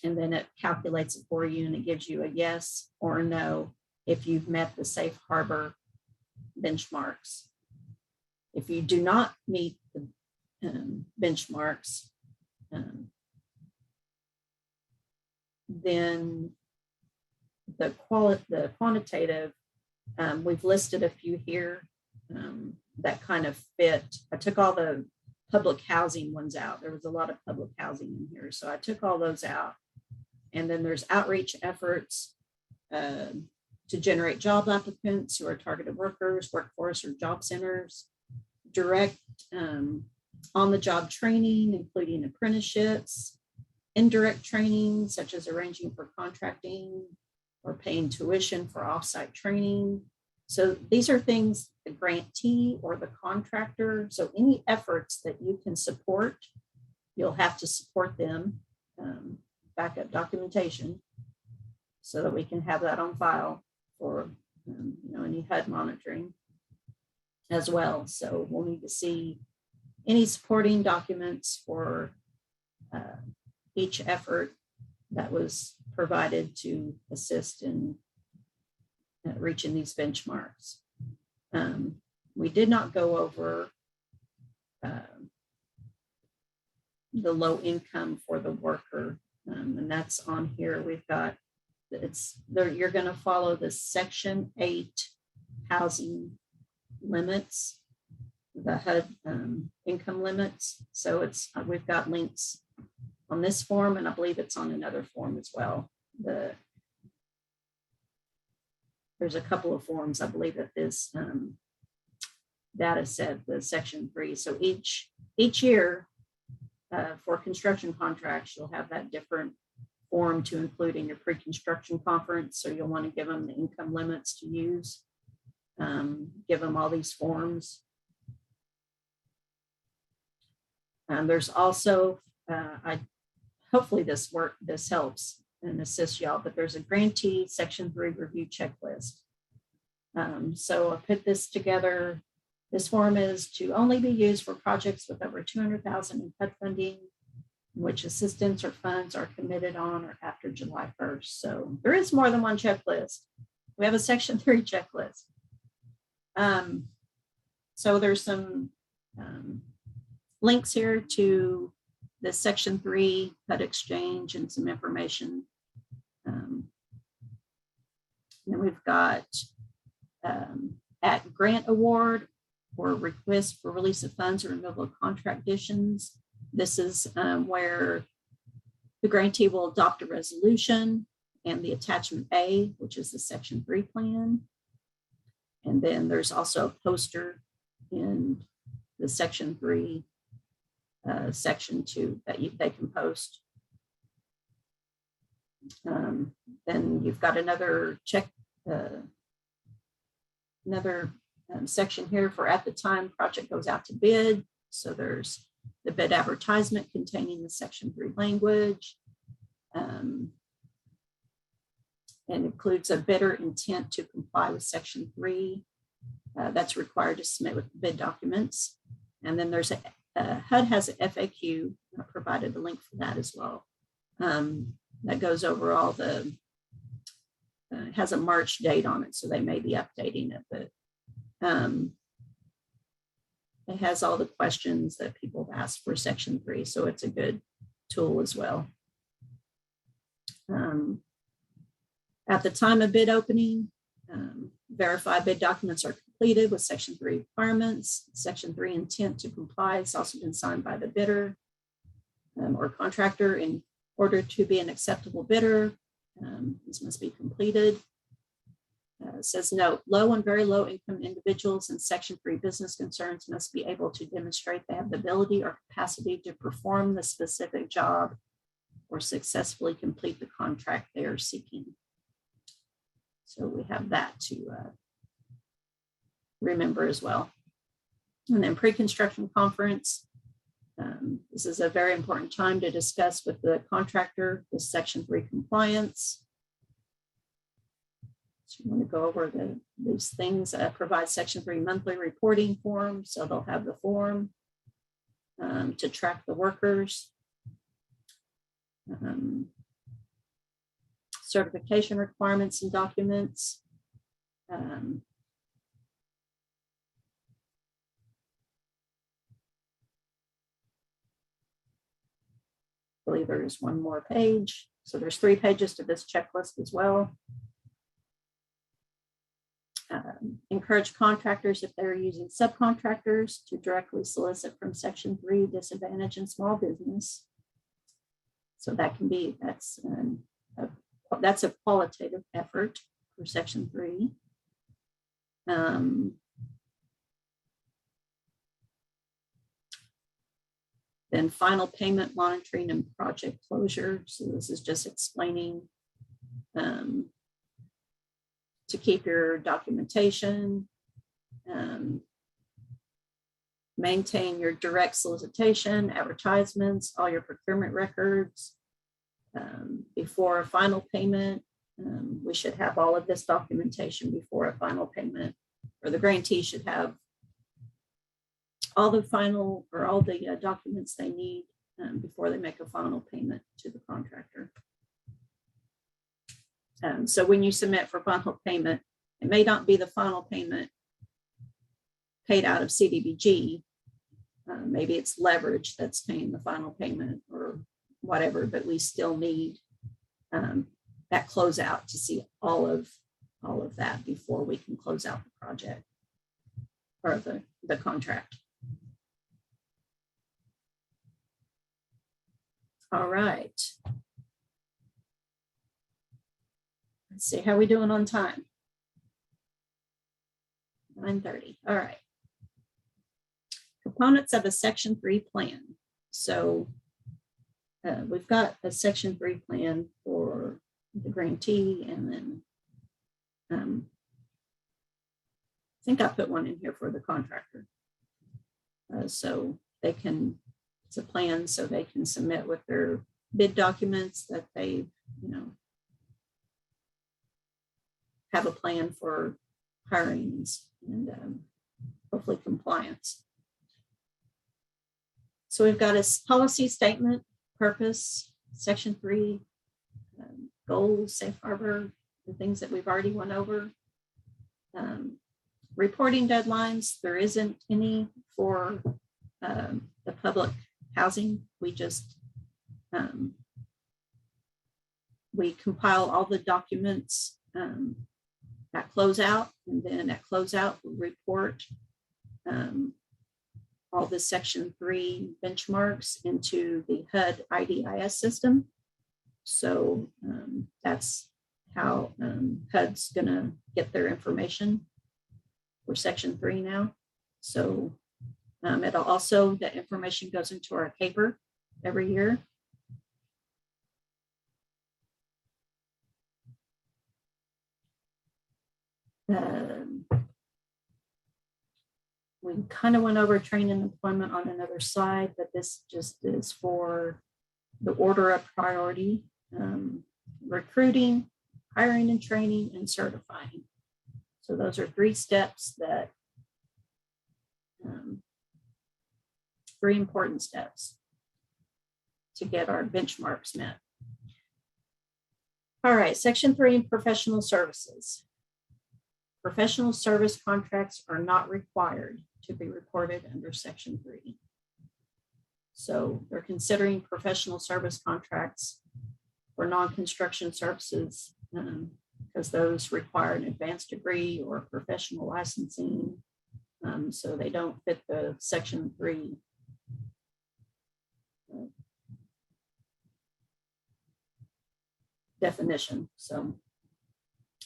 D: And then it calculates it for you, and it gives you a yes or a no if you've met the safe harbor benchmarks. If you do not meet the benchmarks, then the quantitative, we've listed a few here that kind of fit. I took all the public housing ones out. There was a lot of public housing in here, so I took all those out. And then there's outreach efforts to generate job applicants who are targeted workers, workforce, or job centers, direct on-the-job training, including apprenticeships, indirect training, such as arranging for contracting or paying tuition for offsite training, So these are things the grantee or the contractor, so any efforts that you can support, you'll have to support them, backup documentation, so that we can have that on file for any HUD monitoring as well. So we'll need to see any supporting documents for each effort that was provided to assist in reaching these benchmarks. We did not go over the low income for the worker, and that's on here. We've got you're going to follow the Section 8 housing limits, the HUD income limits. So we've got links on this form, and I believe it's on another form as well. There's a couple of forms, I believe, that this data set, the Section 3. So each year for construction contracts, you'll have that different form to include in your pre-construction conference. So you'll want to give them the income limits to use, give them all these forms. There's also, hopefully this helps and assists y'all, but there's a grantee Section 3 review checklist. So I put this together. This form is to only be used for projects with over 200,000 in HUD funding, in which assistance or funds are committed on or after July 1st. So there is more than one checklist. We have a Section 3 checklist. So there's some links here to the Section 3 HUD exchange and some information. Then we've got at grant award or request for release of funds or removal of contract conditions. This is where the grantee will adopt a resolution and the attachment A, which is the Section 3 plan. And then there's also a poster in the Section 3 Section 2 that they can post. Then you've got another section here for at the time project goes out to bid. So there's the bid advertisement containing the Section 3 language, and includes a bidder intent to comply with Section 3 that's required to submit with bid documents. And then there's HUD has an FAQ. I provided a link for that as well. That goes over all the, has a March date on it, so they may be updating it, but it has all the questions that people have asked for Section 3, so it's a good tool as well. At the time of bid opening, verify bid documents are completed with Section 3 requirements. Section 3 intent to comply has also been signed by the bidder or contractor. In order to be an acceptable bidder, this must be completed. It says note, low and very low income individuals and Section 3 business concerns must be able to demonstrate they have the ability or capacity to perform the specific job or successfully complete the contract they are seeking. So we have that to remember as well. And then pre-construction conference. This is a very important time to discuss with the contractor the Section 3 compliance. So you want to go over these things. Provide Section 3 monthly reporting form, so they'll have the form to track the workers. Certification requirements and documents. I believe there is one more page. So there's 3 pages to this checklist as well. Encourage contractors, if they're using subcontractors, to directly solicit from Section 3 disadvantage and small business. So that can be, that's a qualitative effort for Section 3. Then final payment monitoring and project closure. So this is just explaining to keep your documentation, maintain your direct solicitation, advertisements, all your procurement records. Before a final payment, we should have all of this documentation before a final payment, or the grantee should have all the final or all the documents they need before they make a final payment to the contractor. So when you submit for final payment, it may not be the final payment paid out of CDBG. Maybe it's leverage that's paying the final payment or whatever, but we still need that closeout to see all of that before we can close out the project or the contract. All right. Let's see, how are we doing on time? 9:30. All right. Components of a Section 3 plan. So we've got a Section 3 plan for the grantee, and then I think I put one in here for the contractor. So they can, it's a plan so they can submit with their bid documents that they, have a plan for hirings and hopefully compliance. So we've got a policy statement, purpose, Section 3, goals, safe harbor, the things that we've already went over. Reporting deadlines, there isn't any for the public housing. We just, we compile all the documents at closeout, and then at closeout we report all the Section 3 benchmarks into the HUD IDIS system. So that's how HUD's gonna get their information for Section 3 now. So it'll also, the information goes into our paper every year. We kind of went over training and employment on another slide, but this just is for the order of priority: recruiting, hiring and training, and certifying. So those are 3 steps that, 3 important steps to get our benchmarks met. All right, Section 3, professional services. Professional service contracts are not required to be reported under Section 3. So they're considering professional service contracts for non-construction services because those require an advanced degree or professional licensing. So they don't fit the Section 3 definition. So,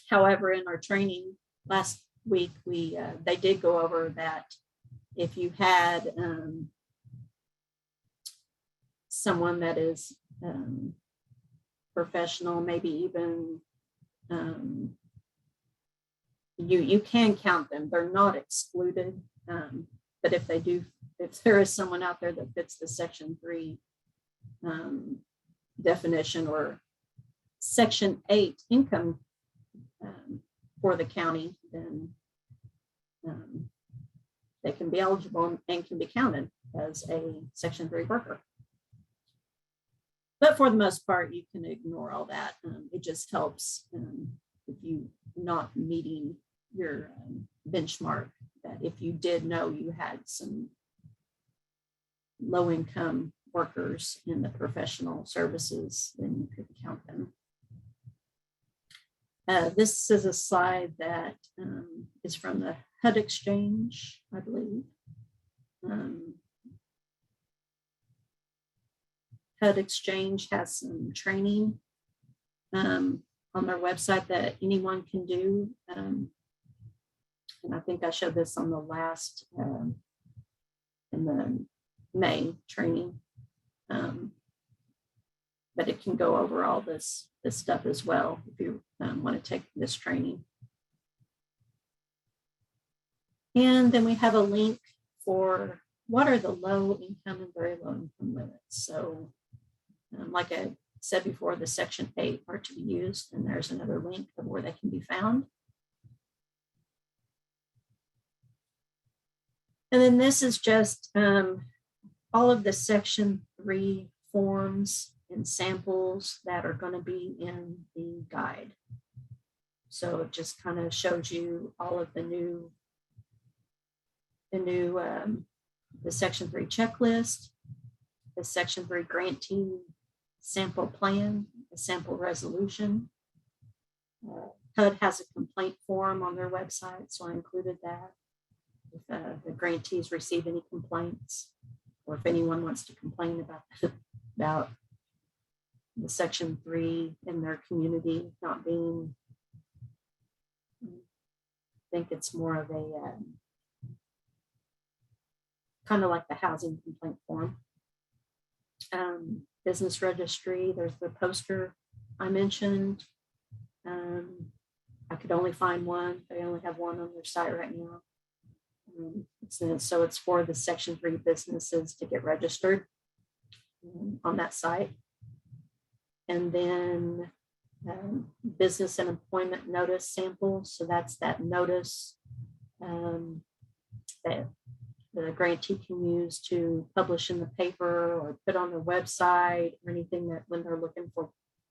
D: however, in our training last week, they did go over that if you had someone that is professional, maybe even you can count them. They're not excluded, but if they do, if there is someone out there that fits the Section 3 definition or Section 8 income for the county, then they can be eligible and can be counted as a Section 3 worker. But for the most part, you can ignore all that. It just helps if you not meeting your benchmark, that if you did know you had some low-income workers in the professional services, then you could count them. This is a slide that is from the HUD Exchange, I believe. HUD Exchange has some training on their website that anyone can do. And I think I showed this on the last, in the May training. But it can go over all this stuff as well if you want to take this training. And then we have a link for what are the low income and very low income limits. So like I said before, the Section 8 are to be used, and there's another link of where they can be found. And then this is just all of the Section 3 forms and samples that are going to be in the guide. So it just kind of shows you all of the Section 3 checklist, the Section 3 grantee sample plan, the sample resolution. HUD has a complaint form on their website, so I included that. If the grantees receive any complaints, or if anyone wants to complain about the Section 3 in their community not being, I think it's more of a kind of like the housing complaint form. Business registry, there's the poster I mentioned. I could only find one. They only have one on their site right now. So it's for the Section 3 businesses to get registered on that site. And then business and employment notice sample. So that's that notice that the grantee can use to publish in the paper or put on their website or anything that when they're looking for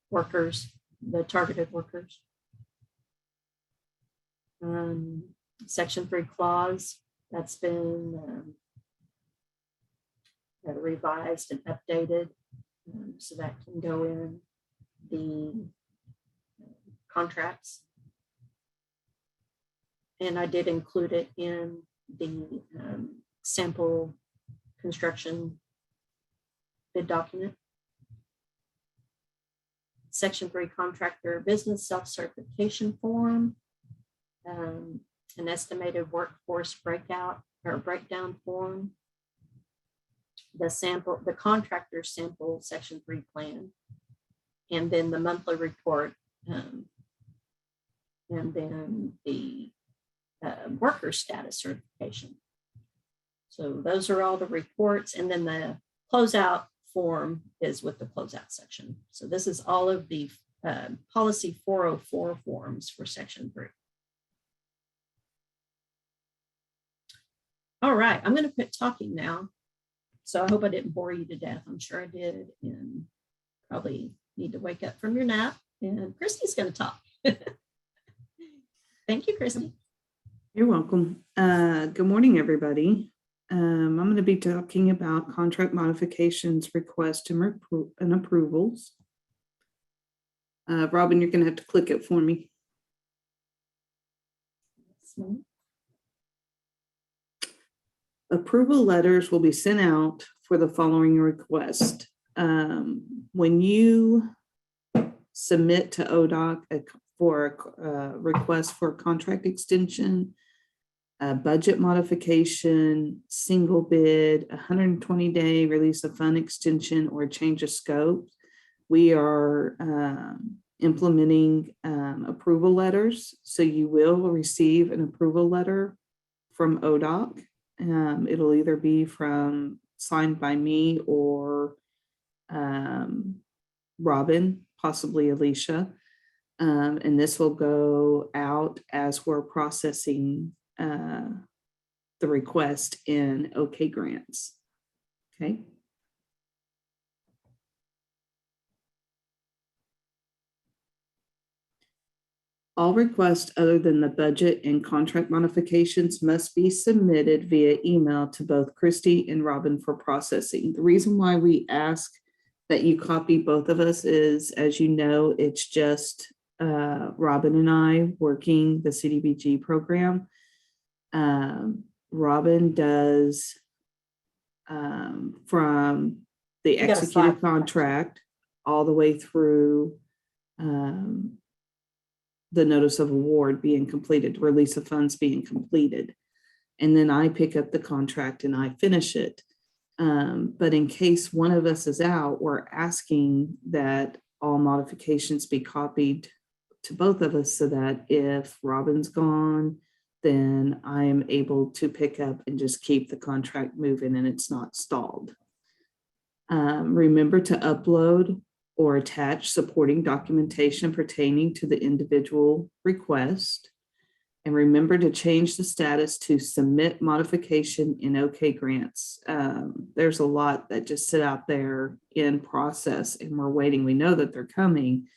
D: workers, the targeted workers. Section 3 clause, that's been revised and updated, so that can go in the contracts. And I did include it in the sample construction bid document. Section 3 contractor business self-certification form, an estimated workforce breakdown form, the contractor sample Section 3 plan, and then the monthly report, and then the worker status certification. So those are all the reports, and then the closeout form is with the closeout section. So this is all of the policy 404 forms for Section 3. All right, I'm going to quit talking now. So I hope I didn't bore you to death. I'm sure I did, and probably need to wake up from your nap. And Christy's going to talk. Thank you, Christy.
C: You're welcome. Good morning, everybody. I'm going to be talking about contract modifications, requests, and approvals. Robin, you're going to have to click it for me. Approval letters will be sent out for the following request. When you submit to ODOC for a request for a contract extension, a budget modification, single bid, 120-day release of fund extension, or change of scope, we are implementing approval letters. So you will receive an approval letter from ODOC. It'll either be signed by me or Robin, possibly Alicia. And this will go out as we're processing the request in OK Grants. Okay. All requests other than the budget and contract modifications must be submitted via email to both Christy and Robin for processing. The reason why we ask that you copy both of us is, as you know, it's just Robin and I working the CDBG program. Robin does from the executed contract all the way through the notice of award being completed, release of funds being completed. And then I pick up the contract and I finish it. But in case one of us is out, we're asking that all modifications be copied to both of us so that if Robin's gone then I am able to pick up and just keep the contract moving and it's not stalled. Remember to upload or attach supporting documentation pertaining to the individual request. And remember to change the status to submit modification in OK grants. There's a lot that just sit out there in process and we're waiting. We know that they're coming,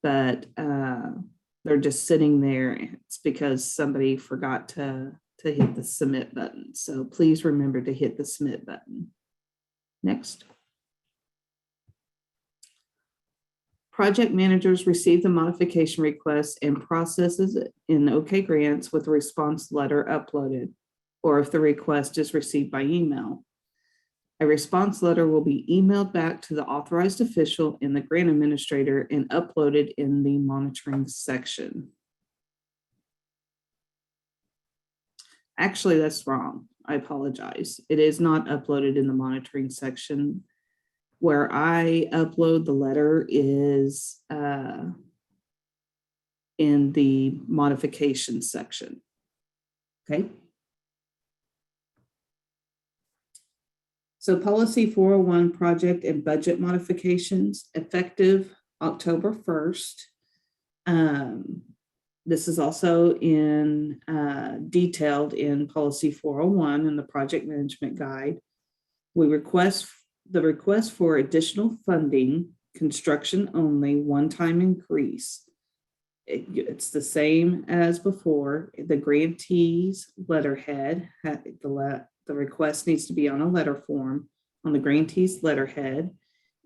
C: but they're just sitting there. It's because somebody forgot to hit the submit button. So please remember to hit the submit button. Next. Project managers receive the modification request and processes it in OK grants with a response letter uploaded, or if the request is received by email. A response letter will be emailed back to the authorized official and the grant administrator and uploaded in the monitoring section. Actually, that's wrong. I apologize. It is not uploaded in the monitoring section. Where I upload the letter is in the modification section. Okay. So policy 401 project and budget modifications effective October 1st. This is also in detailed in policy 401 in the project management guide. The request for additional funding, construction only, one-time increase. It's the same as before. The grantee's letterhead, the request needs to be on a letter form on the grantee's letterhead.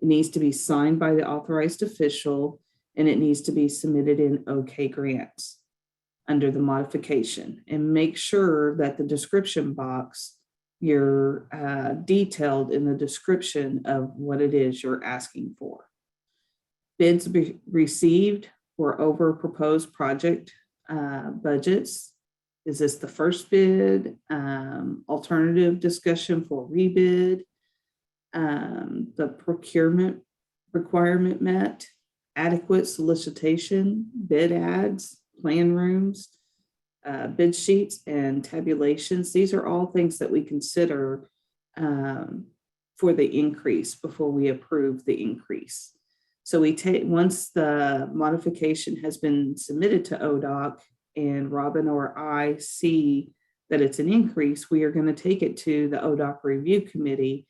C: It needs to be signed by the authorized official, and it needs to be submitted in OK grants under the modification. And make sure that the description box, you're detailed in the description of what it is you're asking for. Bids received for over proposed project budgets. Is this the first bid? Alternative discussion for rebid? The procurement requirement met? Adequate solicitation? Bid ads? Plan rooms? Bid sheets and tabulations. These are all things that we consider for the increase before we approve the increase. So we take, once the modification has been submitted to ODOC and Robin or I see that it's an increase, we are going to take it to the ODOC review committee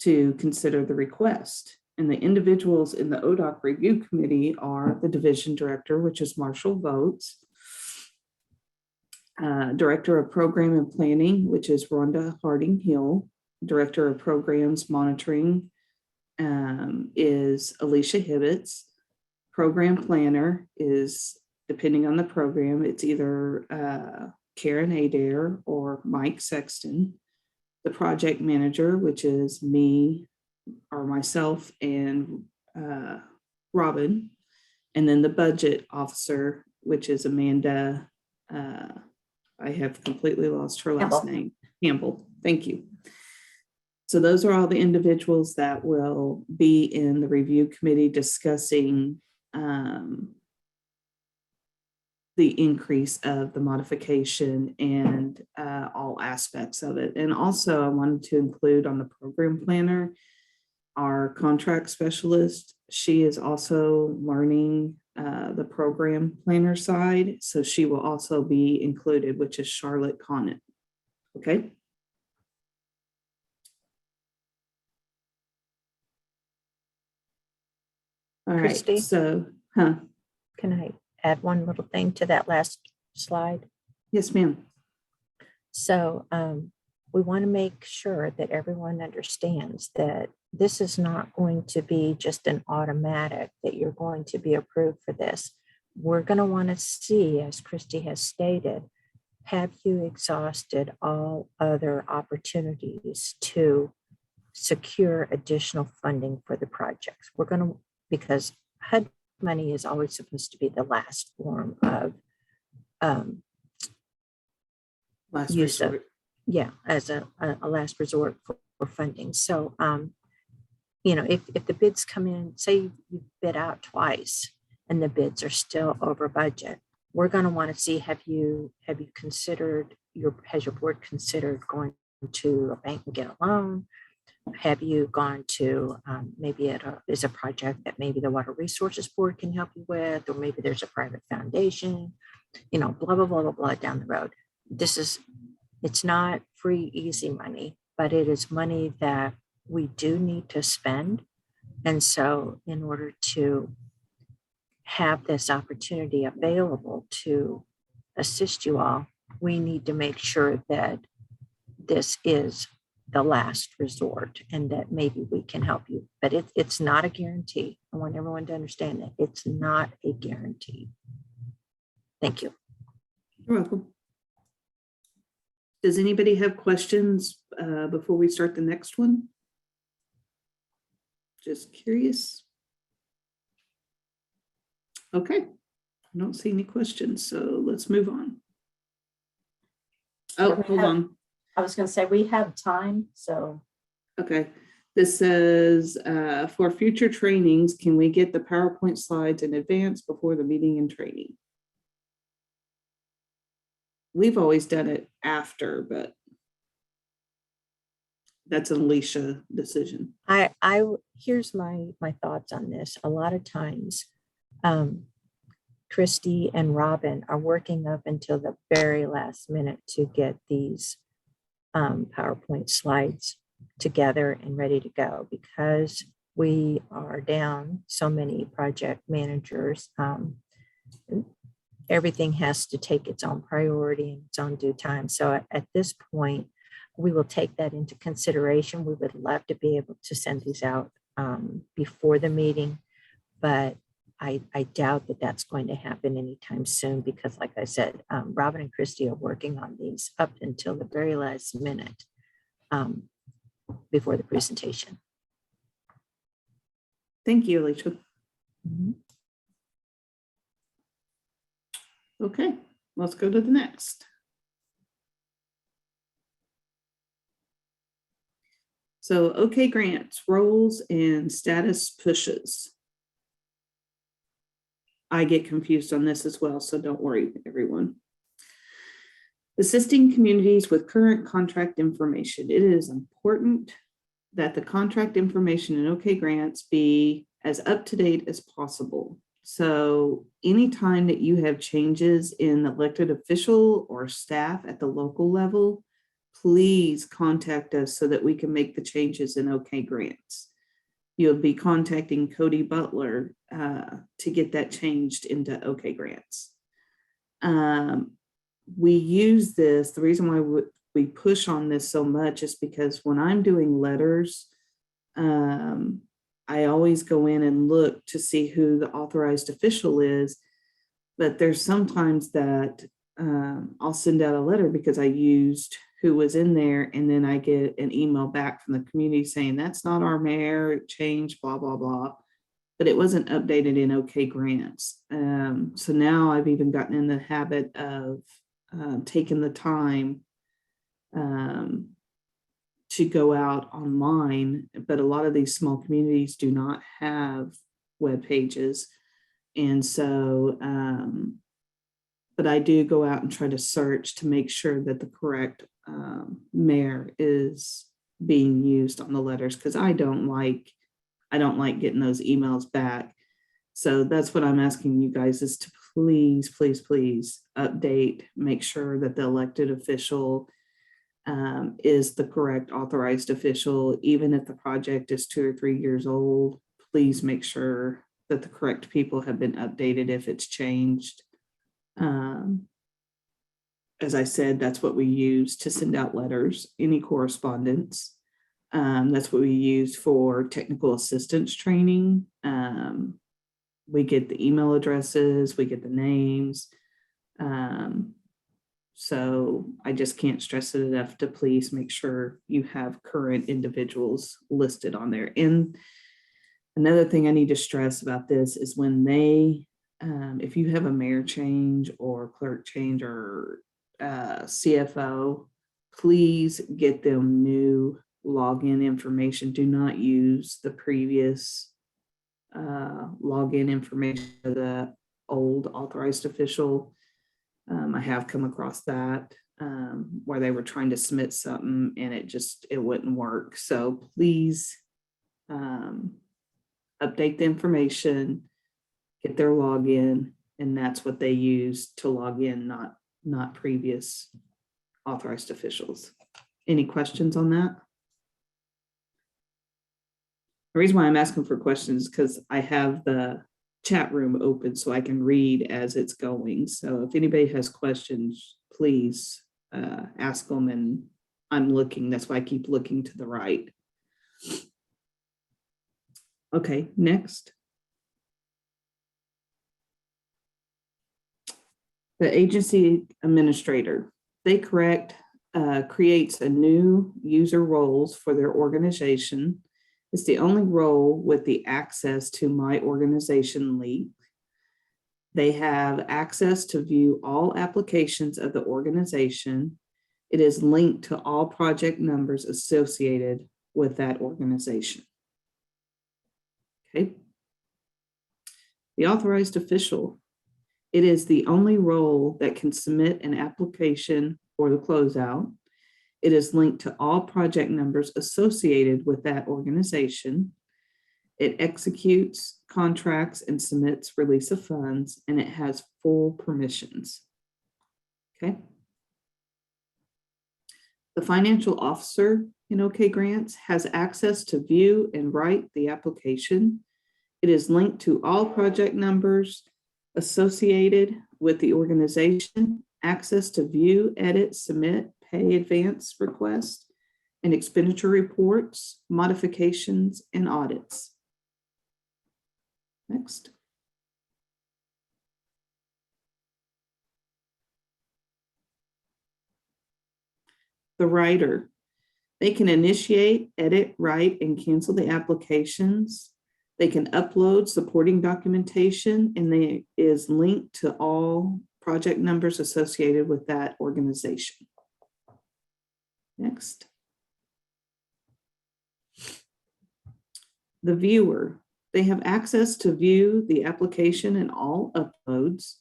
C: to consider the request. And the individuals in the ODOC review committee are the division director, which is Marshall Votes, Director of Program and Planning, which is Rhonda Harding Hill. Director of Programs Monitoring is Alicia Hibbets. Program Planner is, depending on the program, it's either Karen Adair or Mike Sexton. The Project Manager, which is me or myself and Robin. And then the Budget Officer, which is Amanda. I have completely lost her last name. Campbell. Thank you. So those are all the individuals that will be in the review committee discussing the increase of the modification and all aspects of it. And also I wanted to include on the program planner, our contract specialist. She is also learning the program planner side. So she will also be included, which is Charlotte Conant. Okay. All right.
A: Christy?
C: So,
A: Can I add one little thing to that last slide?
C: yes, ma'am.
A: So we want to make sure that everyone understands that this is not going to be just an automatic that you're going to be approved for this. We're going to want to see, as Christy has stated, have you exhausted all other opportunities to secure additional funding for the projects? We're going to, because HUD money is always supposed to be the last form of
C: Last
A: use of,
C: resort.
A: yeah, as a last resort for funding. So, you know, if the bids come in, say you bid out twice and the bids are still over budget, we're going to want to see, have you considered has your board considered going to a bank and get a loan? Have you gone to maybe there's a project that maybe the Water Resources Board can help you with, or maybe there's a private foundation, blah, blah, blah, blah, blah down the road. It's not free, easy money, but it is money that we do need to spend. And so in order to have this opportunity available to assist you all, we need to make sure that this is the last resort and that maybe we can help you. But it's not a guarantee. I want everyone to understand that it's not a guarantee. Thank you.
C: You're welcome. Does anybody have questions before we start the next one? Just curious. Okay, I don't see any questions, so let's move on. Oh, hold on.
D: I was going to say, we have time, so.
C: Okay, this says, for future trainings, can we get the PowerPoint slides in advance before the meeting and training? We've always done it after, but that's an Alicia decision.
A: Here's my thoughts on this. A lot of times, Christy and Robin are working up until the very last minute to get these PowerPoint slides together and ready to go, because we are down so many project managers. Everything has to take its own priority and its own due time. So at this point, we will take that into consideration. We would love to be able to send these out before the meeting, but I doubt that that's going to happen anytime soon, because like I said, Robin and Christy are working on these up until the very last minute before the presentation.
C: Thank you, Alicia.
A: Mm-hmm.
C: Okay, let's go to the next. So, okay, grants, roles, and status pushes. I get confused on this as well, so don't worry, everyone. Assisting communities with current contract information. It is important that the contract information in OK grants be as up to date as possible. So anytime that you have changes in elected official or staff at the local level, please contact us so that we can make the changes in OK grants. You'll be contacting Cody Butler to get that changed into OK grants. We use this, the reason why we push on this so much is because when I'm doing letters, I always go in and look to see who the authorized official is, but there's sometimes that I'll send out a letter because I used who was in there, and then I get an email back from the community saying that's not our mayor, it changed, blah, blah, blah, but it wasn't updated in OK grants. So now I've even gotten in the habit of taking the time to go out online, but a lot of these small communities do not have web pages. And so, but I do go out and try to search to make sure that the correct mayor is being used on the letters, because I don't like getting those emails back. So that's what I'm asking you guys is to please, please, please update, make sure that the elected official is the correct authorized official. Even if the project is 2 or 3 years old, please make sure that the correct people have been updated if it's changed. As I said, that's what we use to send out letters, any correspondence. That's what we use for technical assistance training. We get the email addresses, we get the names. So I just can't stress it enough to please make sure you have current individuals listed on there. And another thing I need to stress about this is when they, if you have a mayor change or clerk change or CFO, please get them new login information. Do not use the previous login information for the old authorized official. I have come across that where they were trying to submit something and it wouldn't work. So please update the information, get their login, and that's what they use to log in, not previous authorized officials. Any questions on that? The reason why I'm asking for questions is because I have the chat room open so I can read as it's going. So if anybody has questions, please ask them, and I'm looking. That's why I keep looking to the right. Okay, next. The agency administrator, they creates a new user roles for their organization. It's the only role with the access to my organization link. They have access to view all applications of the organization. It is linked to all project numbers associated with that organization. Okay. The authorized official. It is the only role that can submit an application for the closeout. It is linked to all project numbers associated with that organization. It executes contracts and submits release of funds, and it has full permissions. Okay. The financial officer in OK Grants has access to view and write the application. It is linked to all project numbers associated with the organization, access to view, edit, submit, pay advance requests, and expenditure reports, modifications, and audits. Next. The writer. They can initiate, edit, write, and cancel the applications. They can upload supporting documentation, and they is linked to all project numbers associated with that organization. Next. The viewer. They have access to view the application and all uploads.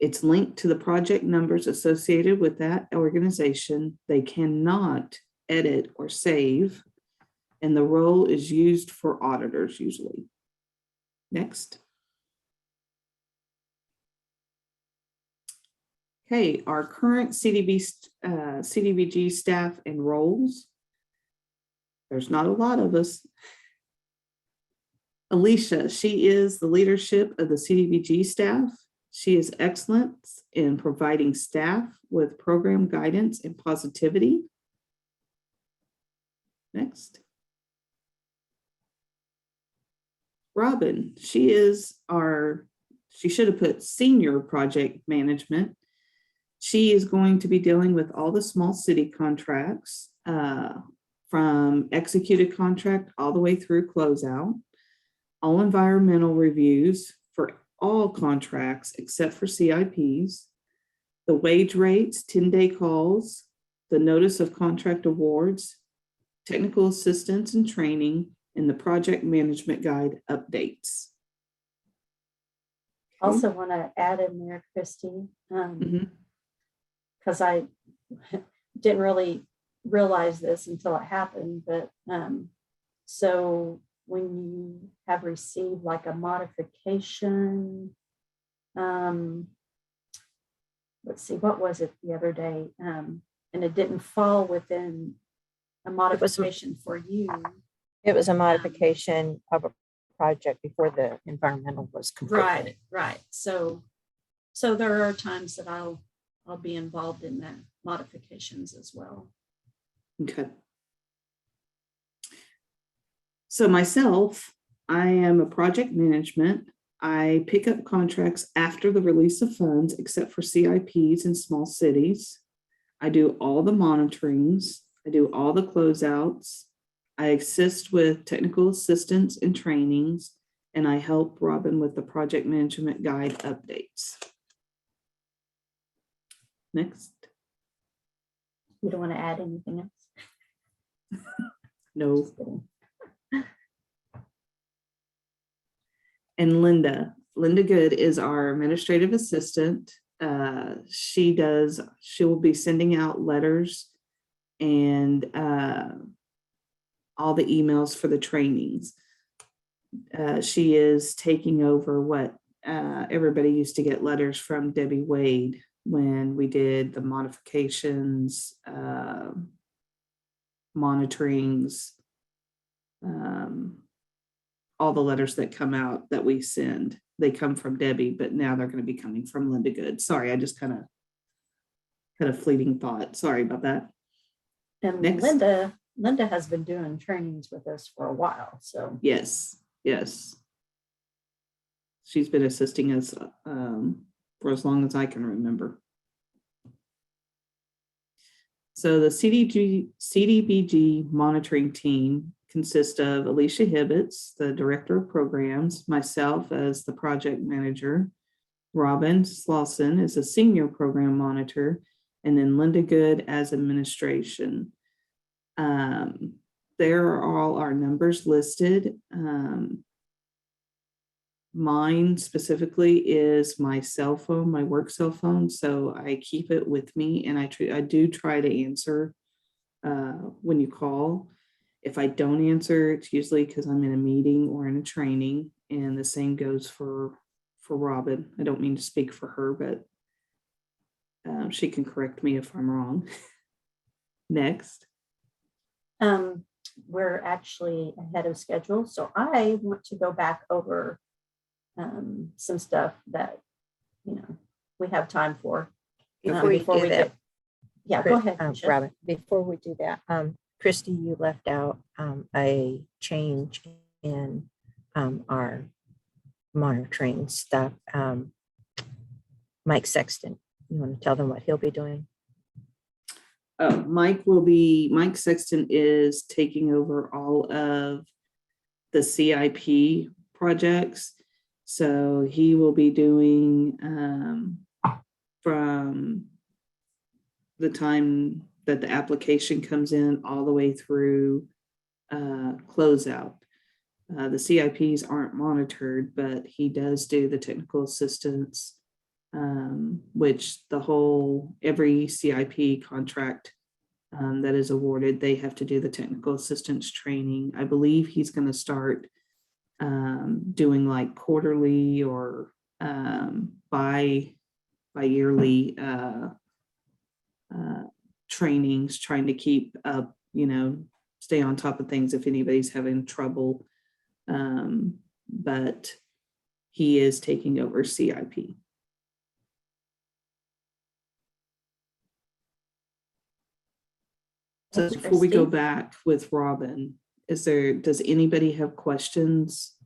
C: It's linked to the project numbers associated with that organization. They cannot edit or save, and the role is used for auditors usually. Next. Okay, our current CDBG staff and roles. There's not a lot of us. Alicia, she is the leadership of the CDBG staff. She is excellent in providing staff with program guidance and positivity. Next. Robin, she should have put senior project management. She is going to be dealing with all the small city contracts from executed contract all the way through closeout, all environmental reviews for all contracts except for CIPs, the wage rates, 10-day calls, the notice of contract awards, technical assistance and training, and the project management guide updates.
D: Also want to add in there, Christy, because I didn't really realize this until it happened, but so when you have received like a modification, let's see, what was it the other day? And it didn't fall within a modification for you.
A: It was a modification of a project before the environmental was completed.
D: Right. So there are times that I'll be involved in that modifications as well.
C: Okay. So myself, I am a project management. I pick up contracts after the release of funds, except for CIPs in small cities. I do all the monitorings. I do all the closeouts. I assist with technical assistance and trainings, and I help Robin with the project management guide updates. Next.
D: You don't want to add anything else?
C: No. And Linda Good is our administrative assistant. she will be sending out letters and all the emails for the trainings. She is taking over what everybody used to get letters from Debbie Wade when we did the modifications, monitorings, all the letters that come out that we send. They come from Debbie, but now they're going to be coming from Linda Good. Sorry, I just kind of had a fleeting thought. Sorry about that.
D: And
C: Next.
D: Linda has been doing trainings with us for a while, so.
C: Yes. She's been assisting us for as long as I can remember. So the CDBG monitoring team consists of Alicia Hibbets, the director of programs, myself as the project manager, Robin Slauson is a senior program monitor, and then Linda Good as administration. There are all our numbers listed. Mine specifically is my cell phone, my work cell phone, so I keep it with me, and I do try to answer when you call. If I don't answer, it's usually because I'm in a meeting or in a training, and the same goes for Robin. I don't mean to speak for her, but she can correct me if I'm wrong. Next.
D: We're actually ahead of schedule, so I want to go back over some stuff that, we have time for.
A: Before you do that,
D: Yeah, go ahead. Tricia.
A: Robin, before we do that, Christy, you left out a change in our monitoring stuff. Mike Sexton, you want to tell them what he'll be doing?
C: Mike Sexton is taking over all of the CIP projects. So he will be doing from the time that the application comes in all the way through closeout. The CIPs aren't monitored, but he does do the technical assistance, which every CIP contract that is awarded, they have to do the technical assistance training. I believe he's going to start doing like quarterly or bi-yearly trainings, trying to keep up, stay on top of things if anybody's having trouble. But he is taking over CIP. So
D: Thanks,
C: before we go
D: Christy.
C: back with Robin, does anybody have questions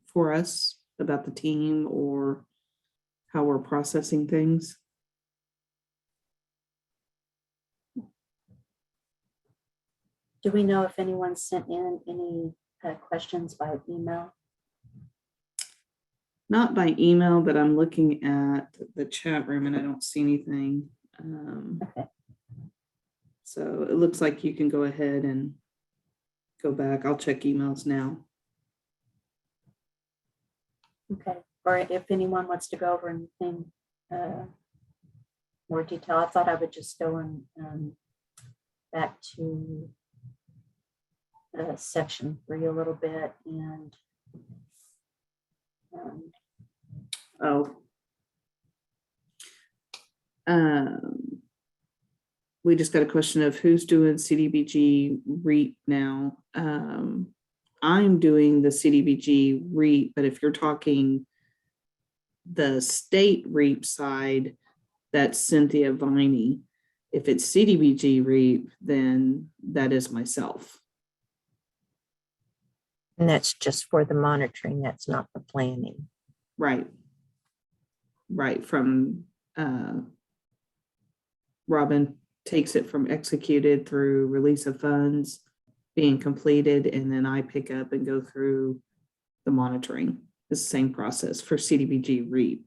C: for us about the team or how we're processing things?
D: Do we know if anyone sent in any questions by email?
C: Not by email, but I'm looking at the chat room and I don't see anything.
D: Okay.
C: So it looks like you can go ahead and go back. I'll check emails now.
D: Okay. Or if anyone wants to go over anything more detail, I thought I would just go and back to section 3 a little bit and
C: we just got a question of who's doing CDBG REAP now. I'm doing the CDBG REAP, but if you're talking the state REAP side, that's Cynthia Viney. If it's CDBG REAP, then that is myself.
A: And that's just for the monitoring. That's not the planning.
C: Right. From Robin takes it from executed through release of funds being completed, and then I pick up and go through the monitoring. It's the same process for CDBG REAP.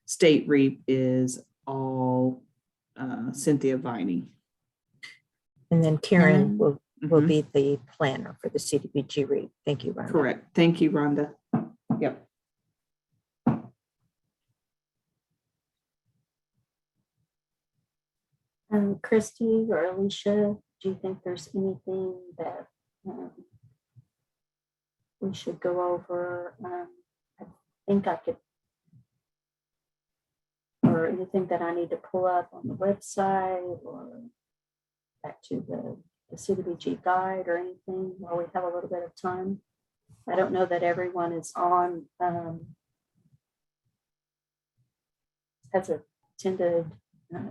C: State REAP is all Cynthia Viney.
A: And then Karen will
C: Mhm.
A: be the planner for the CDBG REAP. Thank you, Rhonda.
C: Correct. Thank you, Rhonda. Yep.
D: Christy or Alicia, do you think there's anything that we should go over? I think I could, or anything that I need to pull up on the website or back to the CDBG guide or anything while we have a little bit of time. I don't know that everyone is on, has attended,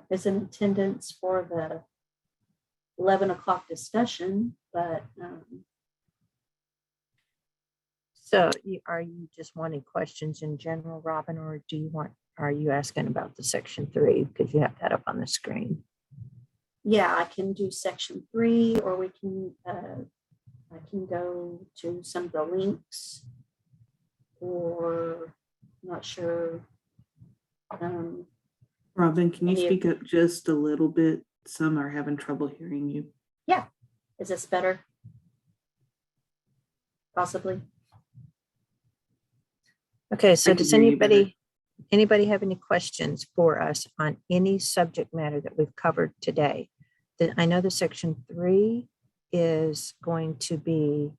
D: is in attendance for the 11 o'clock discussion, but
A: So are you just wanting questions in general, Robin, or are you asking about the section 3? Because you have that up on the screen.
D: yeah, I can do section 3, or we can, I can go to some of the links, or not sure.
C: Robin, can you
D: Any of-
C: speak up just a little bit? Some are having trouble hearing you.
D: Is this better? Possibly.
A: Okay, so
C: I can
A: does
C: hear you better.
A: anybody have any questions for us on any subject matter that we've covered today? I know the section 3 is going to be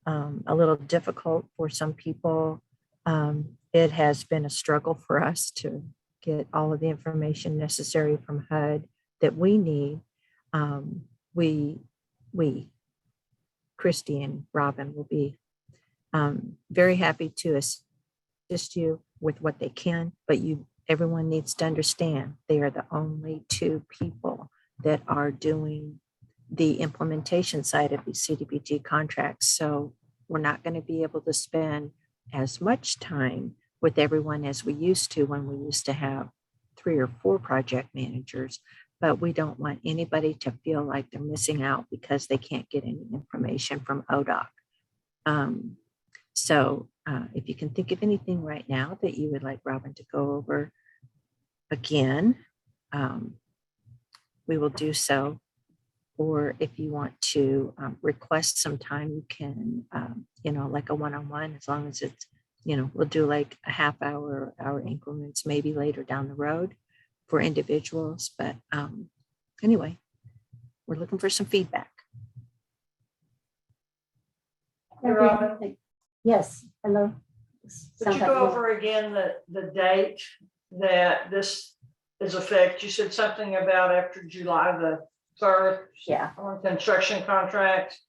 A: a little difficult for some people. It has been a struggle for us to get all of the information necessary from HUD that we need. We, Christy and Robin, will be very happy to assist you with what they can, but everyone needs to understand they are the only 2 people that are doing the implementation side of these CDBG contracts. So we're not going to be able to spend as much time with everyone as we used to when we used to have 3 or 4 project managers, but we don't want anybody to feel like they're missing out because they can't get any information from ODOC. So if you can think of anything right now that you would like Robin to go over again, we will do so. Or if you want to request some time, you can, like a one-on-one, as long as it's, we'll do like a half hour increments, maybe later down the road for individuals. But anyway, we're looking for some feedback.
F: Robin,
D: Yes, hello.
F: would you go over again the date that this is effect? You said something about after July the 3rd.
D: Yeah.
F: On construction contracts.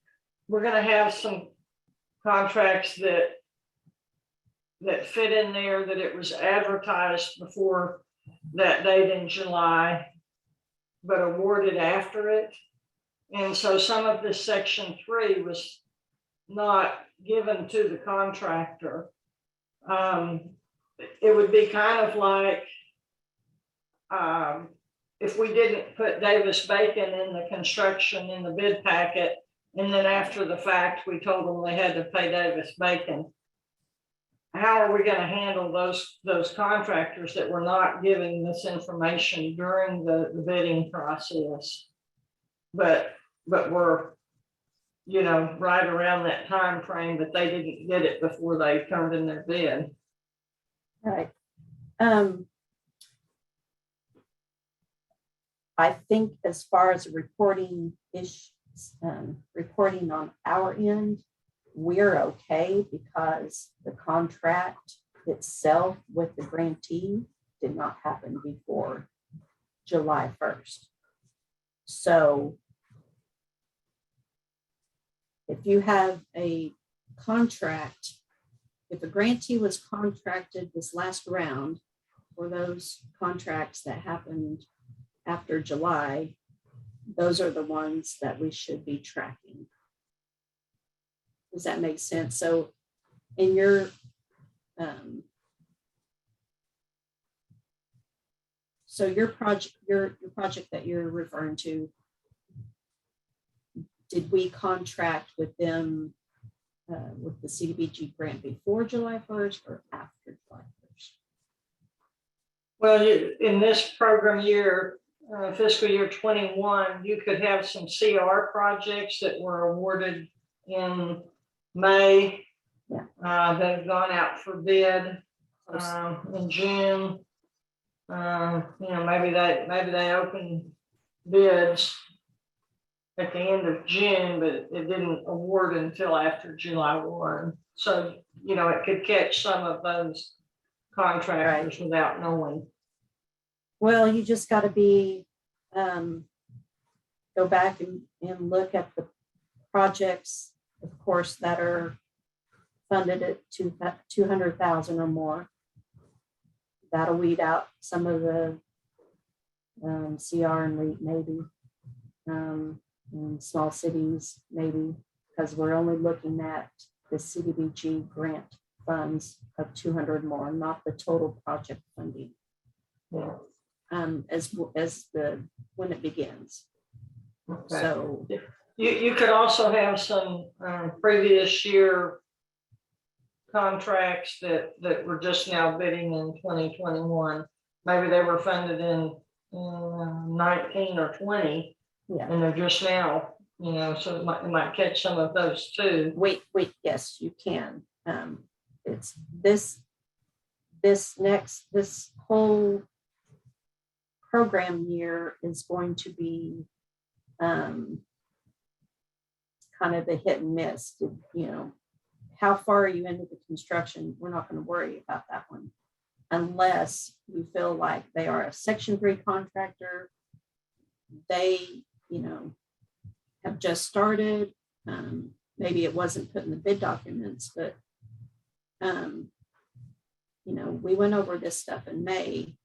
F: We're gonna have some contracts that fit in there that it was advertised before that date in July, but awarded after it. And so some of this section 3 was not given to the contractor. It would be kind of like if we didn't put Davis-Bacon in the construction in the bid packet, and then after the fact, we told them they had to pay Davis-Bacon. How are we going to handle those contractors that were not giving this information during the bidding process, but were, right around that time frame that they didn't get it before they turned in their bid?
D: All right. I think as far as reporting on our end, we're okay because the contract itself with the grantee did not happen before July 1st. So if you have a contract, if a grantee was contracted this last round for those contracts that happened after July, those are the ones that we should be tracking. Does that make sense? So in your your project that you're referring to, did we contract with them with the CDBG grant before July 1st or after July 1st?
F: Well, in this program year, fiscal year 21, you could have some CR projects that were awarded in May, that have gone out for bid in June. Maybe they open bids at the end of June, but it didn't award until after July 1. So, you know, it could catch some of those contractors without knowing.
D: Well, you just got to be, go back and look at the projects, of course, that are funded at 200,000 or more. That'll weed out some of the CR and REIT maybe, in small cities maybe, because we're only looking at the CDBG grant funds of 200 more, not the total project funding.
F: Yeah.
D: As when it begins.
F: Okay.
D: So
F: You could also have some previous year contracts that were just now bidding in 2021. Maybe they were funded in 19 or 20,
D: yeah,
F: and they're just now, you know, so it might catch some of those too.
D: wait, yes, you can. It's this whole program year is going to be kind of the hit and miss. You know, how far are you into the construction? We're not going to worry about that one unless you feel like they are a Section 3 contractor. They, you know, have just started. Maybe it wasn't put in the bid documents, but you know, we went over this stuff in May.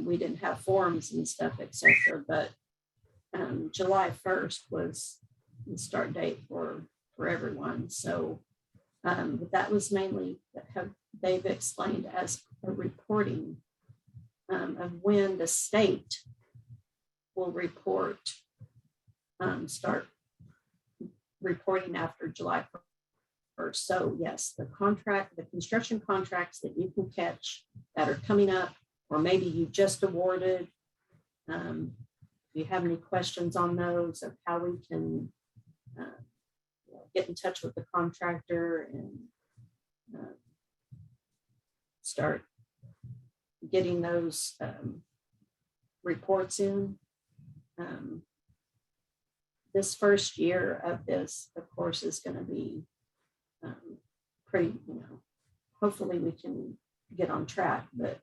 D: We didn't have forms and stuff, etc. But July 1st was the start date for everyone. So that was mainly how they've explained as a reporting of when the state will report, start reporting after July 1st. So yes, the construction contracts that you can catch that are coming up, or maybe you just awarded. If you have any questions on those, of how we can get in touch with the contractor and start getting those reports in. This first year of this, of course, is going to be pretty, you know, hopefully we can get on track. But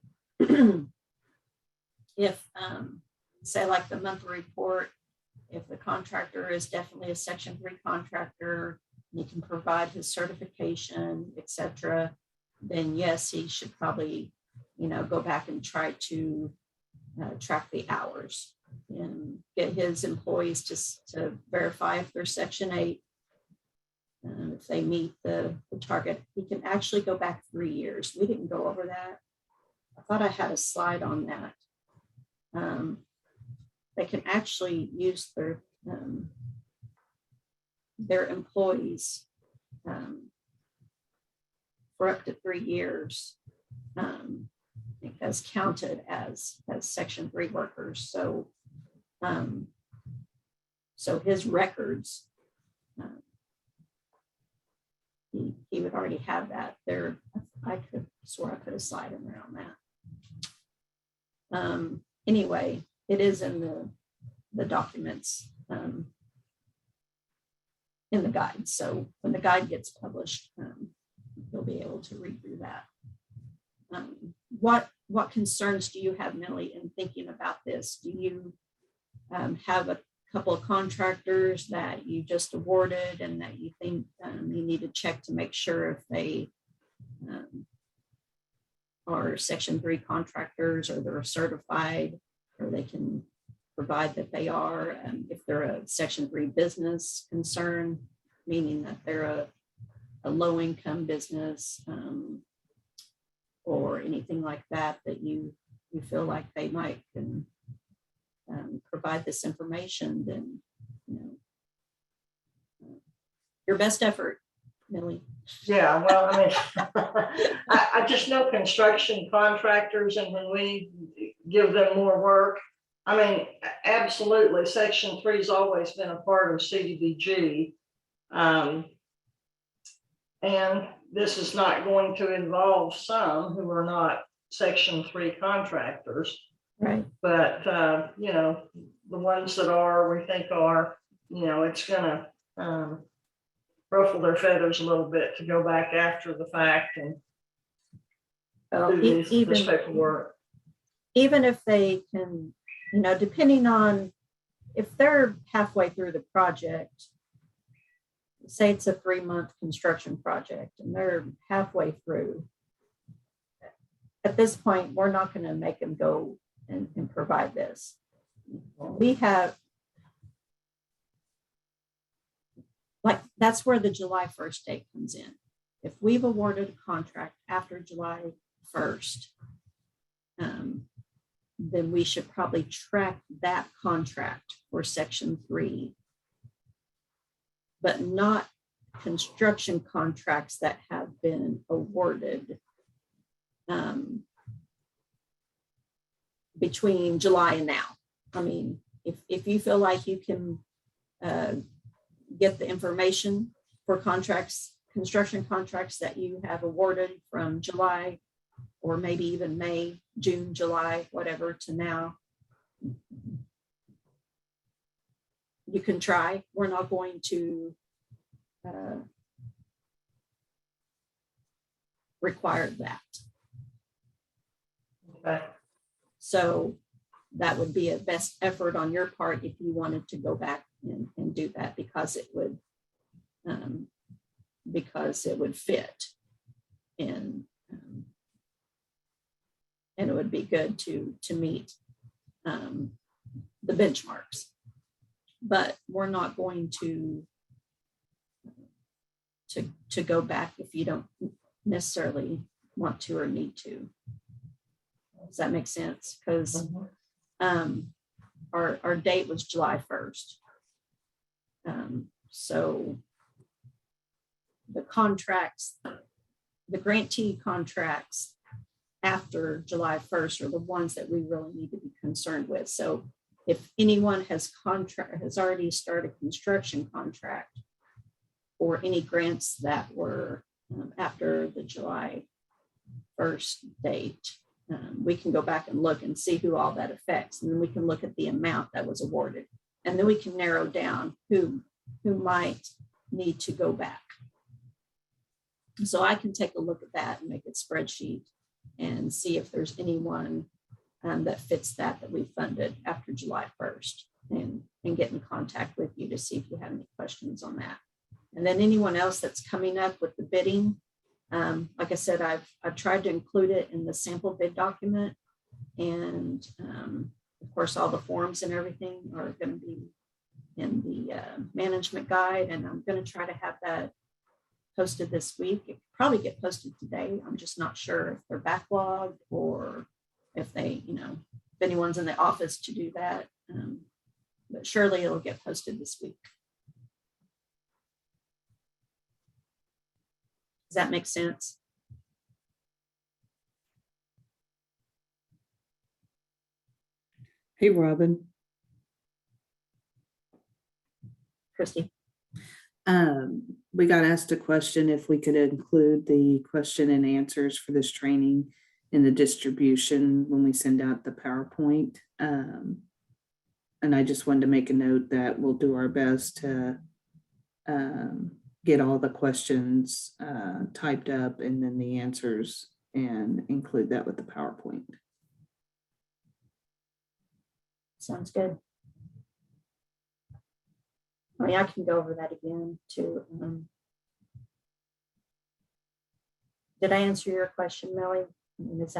D: if, say, like the monthly report, if the contractor is definitely a Section 3 contractor, and he can provide his certification, etc., then yes, he should probably, you know, go back and try to track the hours and get his employees to verify if they're Section 8. If they meet the target, he can actually go back 3 years. We didn't go over that. I thought I had a slide on that. They can actually use their employees for up to 3 years as counted as Section 3 workers. So so his records, he would already have that there. I could swear I put a slide in there on that. Anyway, it is in the documents in the guide. So when the guide gets published, you'll be able to read through that. What concerns do you have, Millie, in thinking about this? Do you have a couple of contractors that you just awarded and that you think you need to check to make sure if they are Section 3 contractors, or they're certified, or they can provide that they are, if they're a Section 3 business concern, meaning that they're a low-income business, or anything like that, that you feel like they might can provide this information, then, you know, your best effort, Millie.
F: Yeah, well, I mean, I just know construction contractors, and when we give them more work, I mean, absolutely, Section 3 has always been a part of CDBG. And this is not going to involve some who are not Section 3 contractors.
A: Right.
F: But, you know, the ones that are, we think are, you know, it's gonna ruffle their feathers a little bit to go back after the fact and
A: Well,
F: do this paperwork.
A: even if they can, you know, depending on if they're halfway through the project, say it's a 3-month construction project and they're halfway through. At this point, we're not going to make them go and provide this. We have, like, that's where the July 1st date comes in. If we've awarded a contract after July 1st, then we should probably track that contract for Section 3, but not construction contracts that have been awarded between July and now. I mean, if you feel like you can get the information for contracts, construction contracts that you have awarded from July, or maybe even May, June, July, whatever, to now, you can try. We're not going to require that.
F: Okay.
A: So that would be a best effort on your part if you wanted to go back and do that, because it would fit in, and it would be good to meet the benchmarks. But we're not going to go back if you don't necessarily want to or need to. Does that make sense? Because our date was July 1st. So the contracts, the grantee contracts after July 1st are the ones that we really need to be concerned with. So if anyone has already started construction contract or any grants that were after the July 1st date, we can go back and look and see who all that affects. And then we can look at the amount that was awarded. And then we can narrow down who might need to go back. So I can take a look at that and make a spreadsheet and see if there's anyone that fits that we funded after July 1st, and get in contact with you to see if you have any questions on that. And then anyone else that's coming up with the bidding, like I said, I've tried to include it in the sample bid document, and of course all the forms and everything are going to be in the management guide, and I'm going to try to have that posted this week. It could probably get posted today. I'm just not sure if they're backlogged or if they, if anyone's in the office to do that, but surely it'll get posted this week. Does that make sense?
C: Hey, Robin.
A: Christy?
C: We got asked a question if we could include the question and answers for this training in the distribution when we send out the PowerPoint. And I just wanted to make a note that we'll do our best to get all the questions typed up and then the answers, and include that with the PowerPoint.
A: Sounds good. I mean, I can go over that again too. Did I answer your question, Melly? I mean, is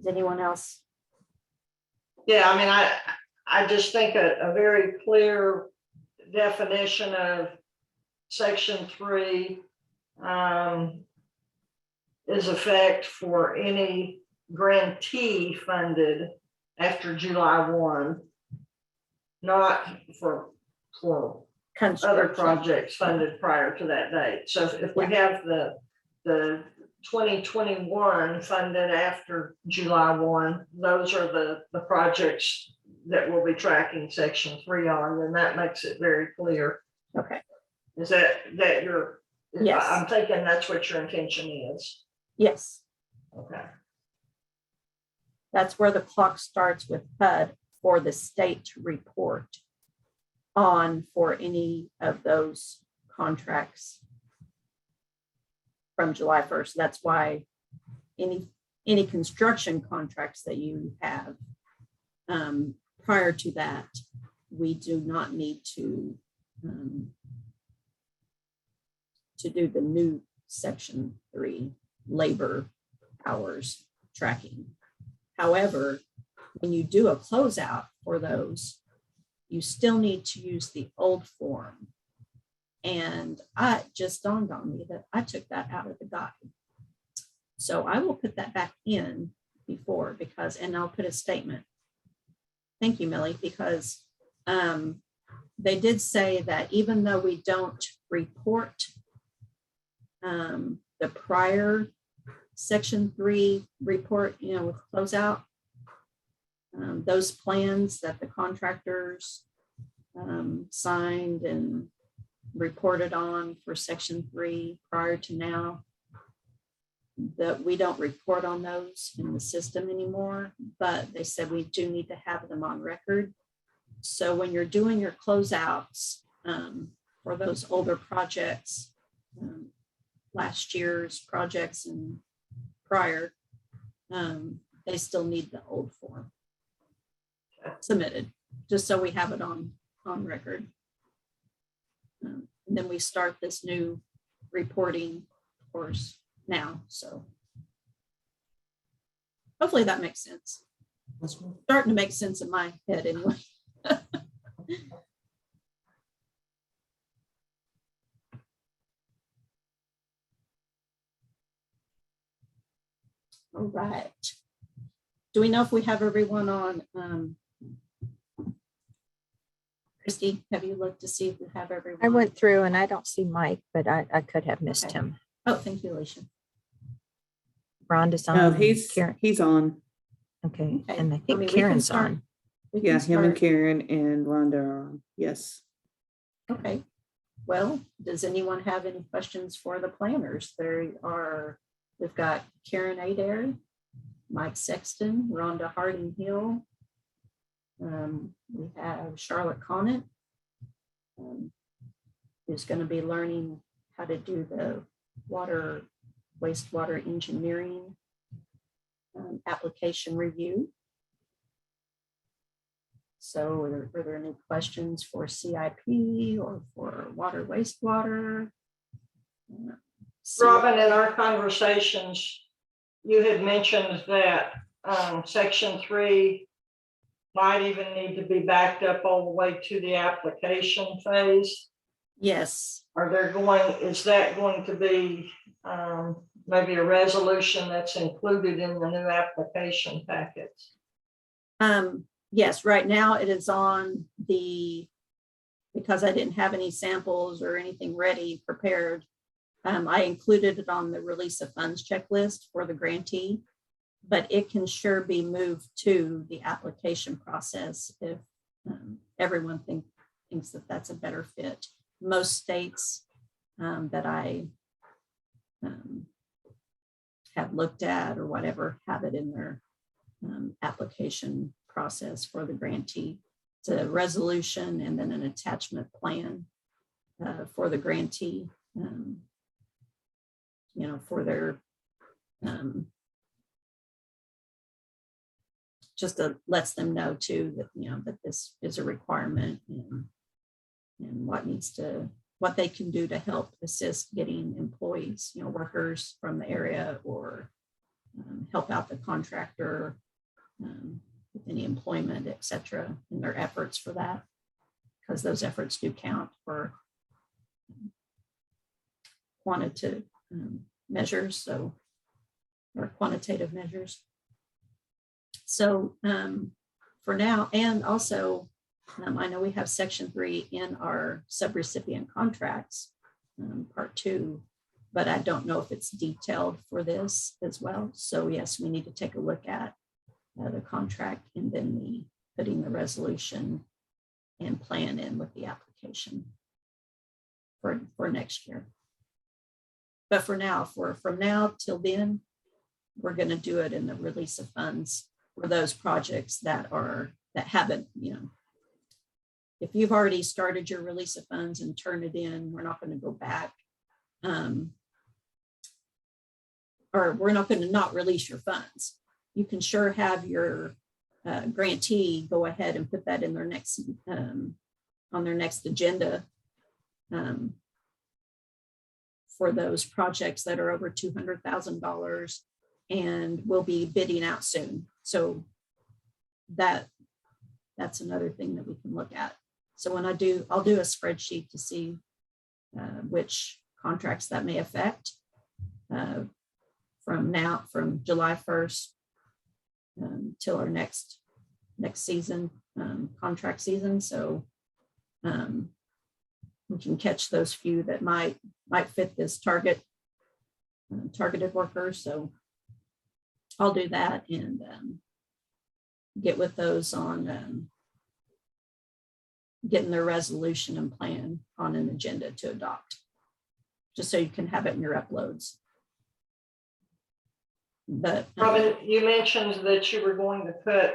A: anyone else?
F: Yeah, I mean, I just think a very clear definition of Section 3 is effect for any grantee funded after July 1, not for other projects funded prior to that date. So if we have the 2021 funded after July 1, those are the projects that we'll be tracking Section 3 on, and that makes it very clear.
A: Okay.
F: Is that your,
A: yes.
F: I'm thinking that's what your intention is.
D: Yes,
F: Okay.
D: that's where the clock starts with HUD for the state to report on for any of those contracts from July 1st. That's why any construction contracts that you have prior to that, we do not need to do the new Section 3 labor hours tracking. However, when you do a closeout for those, you still need to use the old form. And it just dawned on me that I took that out of the guide. So I will put that back in before and I'll put a statement. Thank you, Millie, because they did say that even though we don't report the prior Section 3 report, with closeout, those plans that the contractors signed and reported on for Section 3 prior to now, that we don't report on those in the system anymore, but they said we do need to have them on record. So when you're doing your closeouts for those older projects, last year's projects and prior, they still need the old form submitted, just so we have it on record. And then we start this new reporting course now. So hopefully that makes sense. Starting to make sense in my head anyway. All right. Do we know if we have everyone on? Christy, have you looked to see if we have everyone?
A: I went through and I don't see Mike, but I could have missed
D: Okay.
A: him.
D: Oh, thank you, Alicia.
A: Rhonda's on.
C: No, he's on.
A: Okay,
D: Okay.
A: and I
D: I
A: think
D: mean, we can
A: Karen's
D: start.
A: on.
D: We can
C: Yeah, him and
D: start.
C: Karen and Rhonda are on. Yes.
D: Okay. Well, does anyone have any questions for the planners? We've got Karen Adair, Mike Sexton, Rhonda Harding Hill. We have Charlotte Conant, who's going to be learning how to do the wastewater engineering application review. So are there any questions for CIP or for water wastewater?
F: Robin, in our conversations, you had mentioned that Section 3 might even need to be backed up all the way to the application phase.
D: Yes.
F: Is that going to be maybe a resolution that's included in the new application packets?
D: Yes, right now it is on because I didn't have any samples or anything ready prepared. I included it on the release of funds checklist for the grantee, but it can sure be moved to the application process if everyone thinks that that's a better fit. Most states that I have looked at or whatever have it in their application process for the grantee. It's a resolution and then an attachment plan for the grantee, for their just lets them know too that that this is a requirement and what they can do to help assist getting employees, workers from the area, or help out the contractor with any employment, et cetera, in their efforts for that, because those efforts do count for quantitative measures, or quantitative measures. So for now, and also I know we have Section 3 in our subrecipient contracts, Part 2, but I don't know if it's detailed for this as well. So yes, we need to take a look at the contract and then putting the resolution and plan in with the application for next year. But for now, from now till then, we're going to do it in the release of funds for those projects that haven't, if you've already started your release of funds and turned it in, we're not going to go back. Or we're not going to not release your funds. You can sure have your grantee go ahead and put that in their next on their next agenda for those projects that are over $200,000 and will be bidding out soon. So that's another thing that we can look at. So when I'll do a spreadsheet to see which contracts that may affect from July 1st till our next season, contract season. So we can catch those few that might fit this targeted workers. So I'll do that and get with those on getting their resolution and plan on an agenda to adopt, just so you can have it in your uploads. But
F: Robin, you mentioned that you were going to put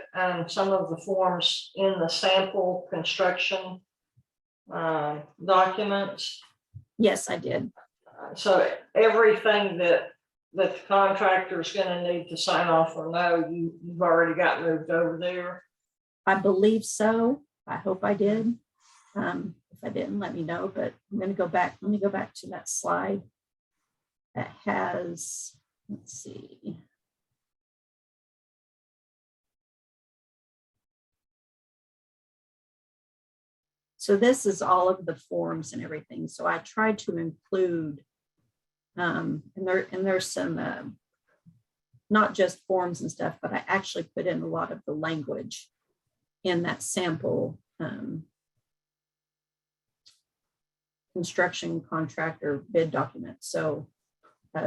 F: some of the forms in the sample construction documents.
D: yes, I did.
F: So everything that the contractor is going to need to sign off or no, you've already got moved over there.
D: I believe so. I hope I did. If I didn't, let me know, but I'm going to go back. Let me go back to that slide that has, let's see. So this is all of the forms and everything. So I tried to include, and there's some, not just forms and stuff, but I actually put in a lot of the language in that sample construction contractor bid document. So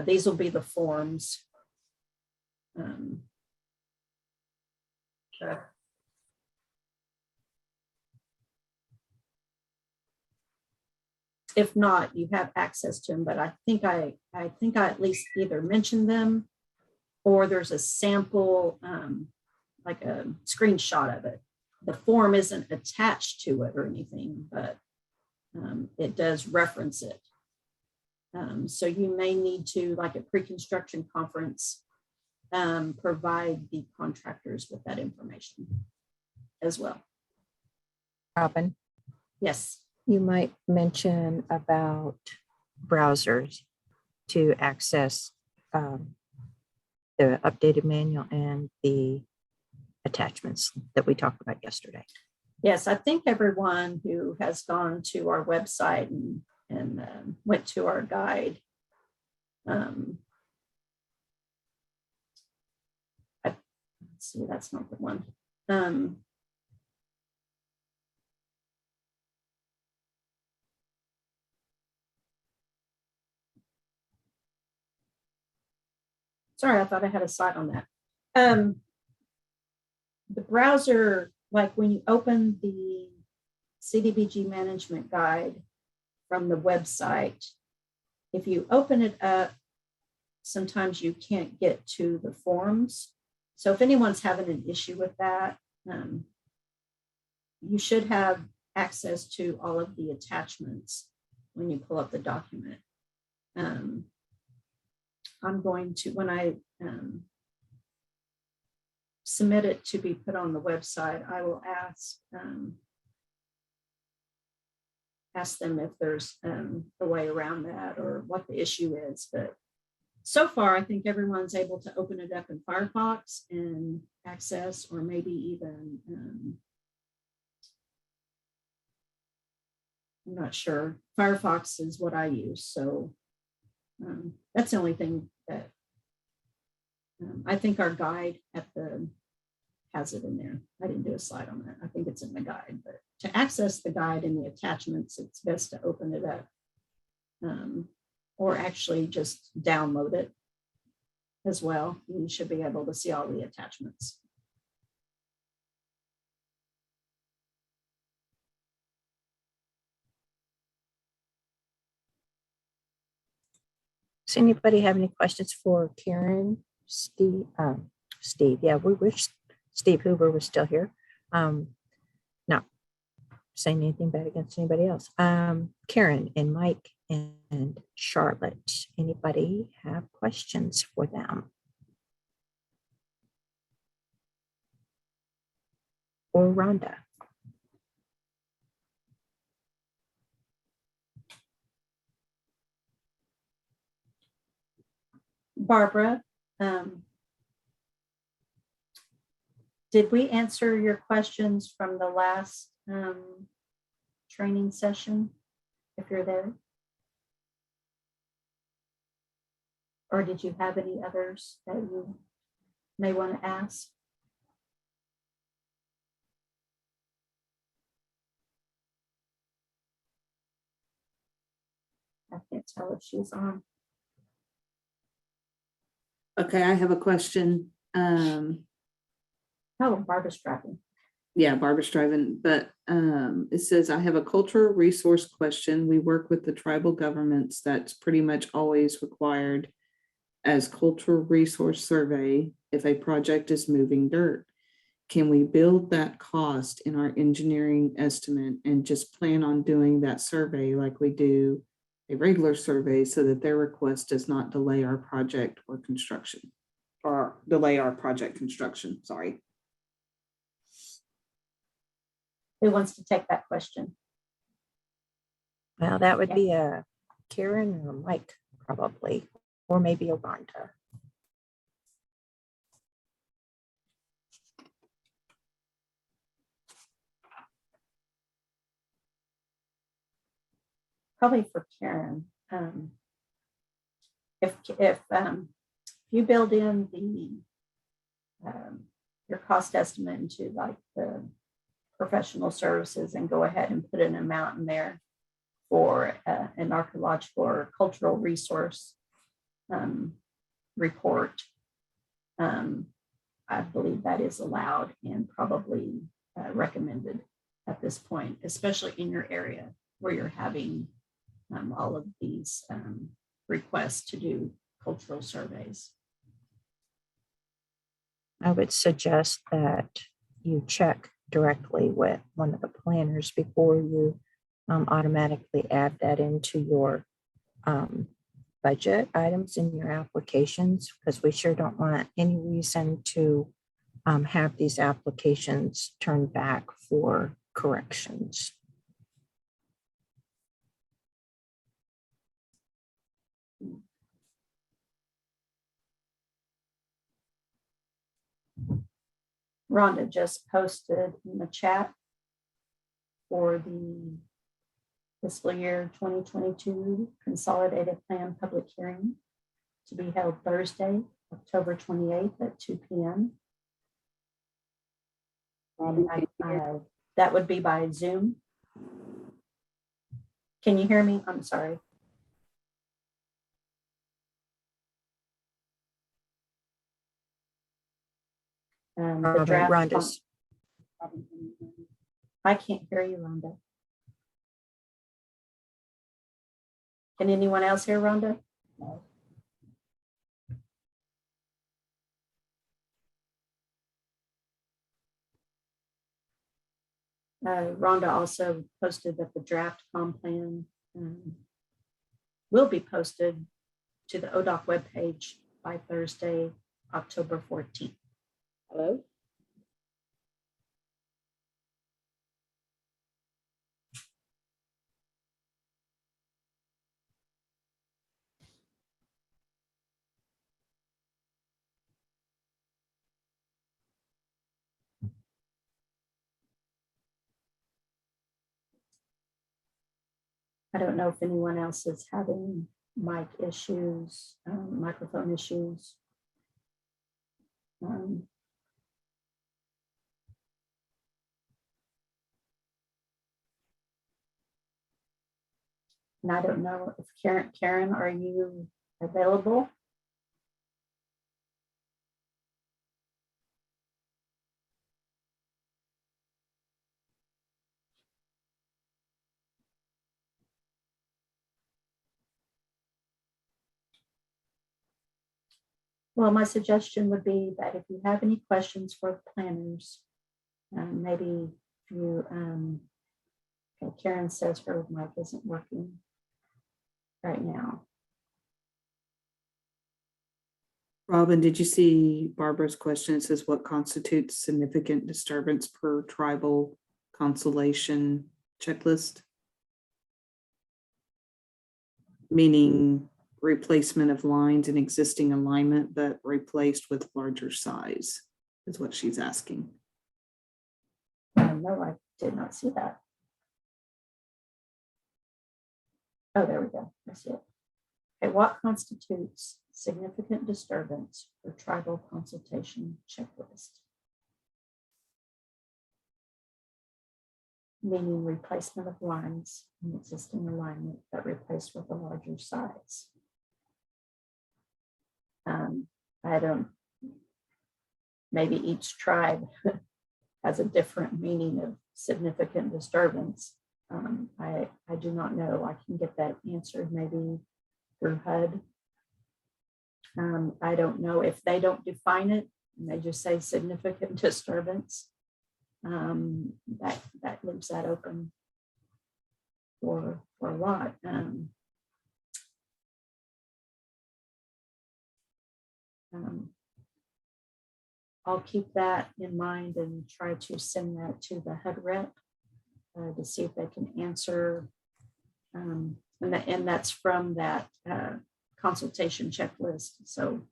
D: these will be the forms.
F: Okay.
D: If not, you have access to them, but I think I at least either mentioned them or there's a sample, like a screenshot of it. The form isn't attached to it or anything, but it does reference it. So you may need to, like a pre-construction conference, provide the contractors with that information as well.
A: Robin,
D: Yes.
A: you might mention about browsers to access the updated manual and the attachments that we talked about yesterday.
D: Yes, I think everyone who has gone to our website and went to our guide, let's see, that's not the one. Sorry, I thought I had a slide on that. The browser, like when you open the CDBG management guide from the website, if you open it up, sometimes you can't get to the forms. So if anyone's having an issue with that, you should have access to all of the attachments when you pull up the document. I'm going to, when I submit it to be put on the website, I will ask them if there's a way around that or what the issue is. But so far, I think everyone's able to open it up in Firefox and access, or maybe even, I'm not sure. Firefox is what I use. So that's the only thing that I think our guide has it in there. I didn't do a slide on that. I think it's in the guide, but to access the guide and the attachments, it's best to open it up or actually just download it as well. You should be able to see all the attachments.
A: Does anybody have any questions for Karen, Steve? Yeah, we wish Steve Hoover was still here. Not saying anything bad against anybody else. Karen and Mike and Charlotte, anybody have questions for them? Or Rhonda?
D: Barbara, did we answer your questions from the last training session, if you're there? Or did you have any others that you may want to ask? I can't tell if she's on.
C: Okay, I have a question.
D: Oh, Barbara's driving.
C: Yeah, Barbara's driving, but it says, I have a cultural resource question. We work with the tribal governments. That's pretty much always required as cultural resource survey if a project is moving dirt. Can we build that cost in our engineering estimate and just plan on doing that survey like we do a regular survey so that their request does not delay our project or construction, or delay our project construction, sorry.
D: Who wants to take that question?
A: Well, that would be a Karen or Mike probably, or maybe a Rhonda.
D: Probably for Karen. If you build in the your cost estimate into like the professional services and go ahead and put an amount in there for an archaeological or cultural resource report, I believe that is allowed and probably recommended at this point, especially in your area where you're having all of these requests to do cultural surveys.
A: I would suggest that you check directly with one of the planners before you automatically add that into your budget items in your applications, because we sure don't want any reason to have these applications turned back for corrections.
D: Rhonda just posted in the chat for the fiscal year 2022 consolidated plan public hearing to be held Thursday, October 28th at 2 p.m. That would be by Zoom. Can you hear me? I'm sorry. The draft.
A: Rhonda's.
D: I can't hear you, Rhonda. Can anyone else hear Rhonda? No. Rhonda also posted that the draft comp plan will be posted to the ODOC webpage by Thursday, October 14th. Hello? I don't know if anyone else is having mic issues, microphone issues. And I don't know if Karen, are you available? Well, my suggestion would be that if you have any questions for the planners, maybe if you, okay, Karen says her mic isn't working right now.
C: Robin, did you see Barbara's question? It says, what constitutes significant disturbance per tribal consolation checklist? Meaning replacement of lines in existing alignment, but replaced with larger size is what she's asking.
D: No, I did not see that. Oh, there we go. I see it. Okay, what constitutes significant disturbance for tribal consultation checklist? Meaning replacement of lines in existing alignment, but replaced with a larger size. I don't, maybe each tribe has a different meaning of significant disturbance. I do not know. I can get that answered maybe through HUD. I don't know if they don't define it and they just say significant disturbance. That leaves that open for a lot. I'll keep that in mind and try to send that to the HUD rep to see if they can answer. And that's from that consultation checklist. So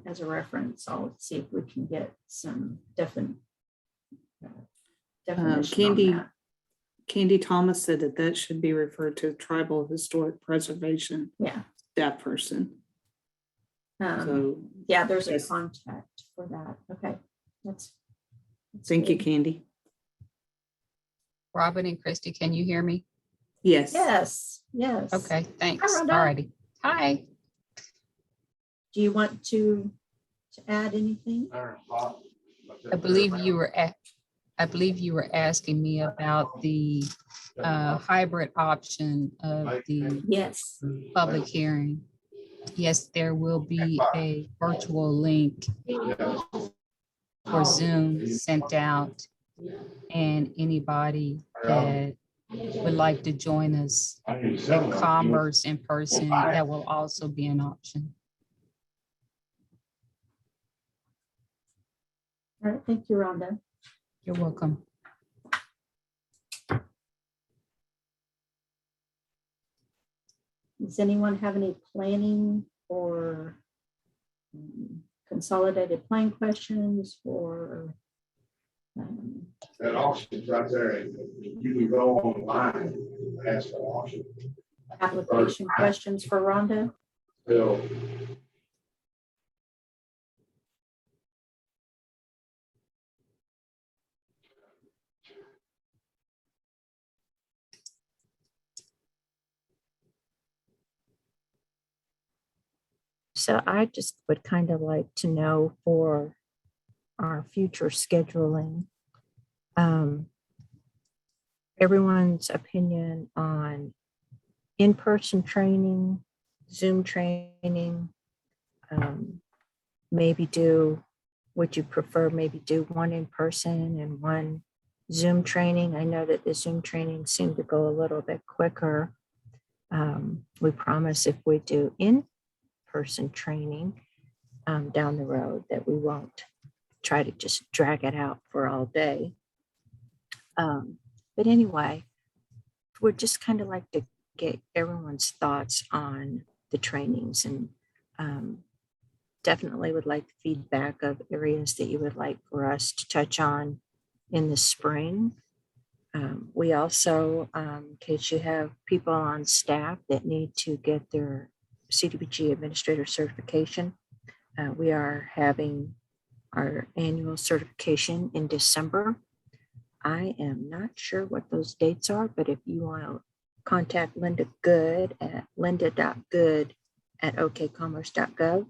D: as a reference, I'll see if we can get some definition on that.
C: Candy Thomas said that should be referred to tribal historic preservation
D: Yeah.
C: staff person. So
D: Yeah, there's a
C: yes.
D: contact for that. Okay. That's
C: Thank you,
D: good.
C: Candy.
G: Robin and Christy, can you hear me?
C: Yes.
D: Yes, yes.
G: Okay, thanks.
D: Rhonda.
G: Alrighty. Hi.
D: Do you want to add anything?
G: I believe you were asking me about the hybrid option of the
D: Yes.
G: public hearing. Yes, there will be a virtual link for Zoom sent out, and anybody that would like to join us in Commerce in person, that will also be an option.
D: All right, thank you, Rhonda.
G: You're welcome.
D: Does anyone have any planning or consolidated plan questions or
H: That auction's right there. You can go online and ask for auction.
D: application questions for Rhonda?
H: So
A: So I just would kind of like to know for our future scheduling, everyone's opinion on in-person training, Zoom training, would you prefer maybe do one in person and one Zoom training? I know that the Zoom training seemed to go a little bit quicker. We promise if we do in-person training down the road that we won't try to just drag it out for all day. But anyway, we're just kind of like to get everyone's thoughts on the trainings, and definitely would like feedback of areas that you would like for us to touch on in the spring. We also, in case you have people on staff that need to get their CDBG administrator certification, we are having our annual certification in December. I am not sure what those dates are, but if you want to contact Linda Good at linda.good@okcommerce.gov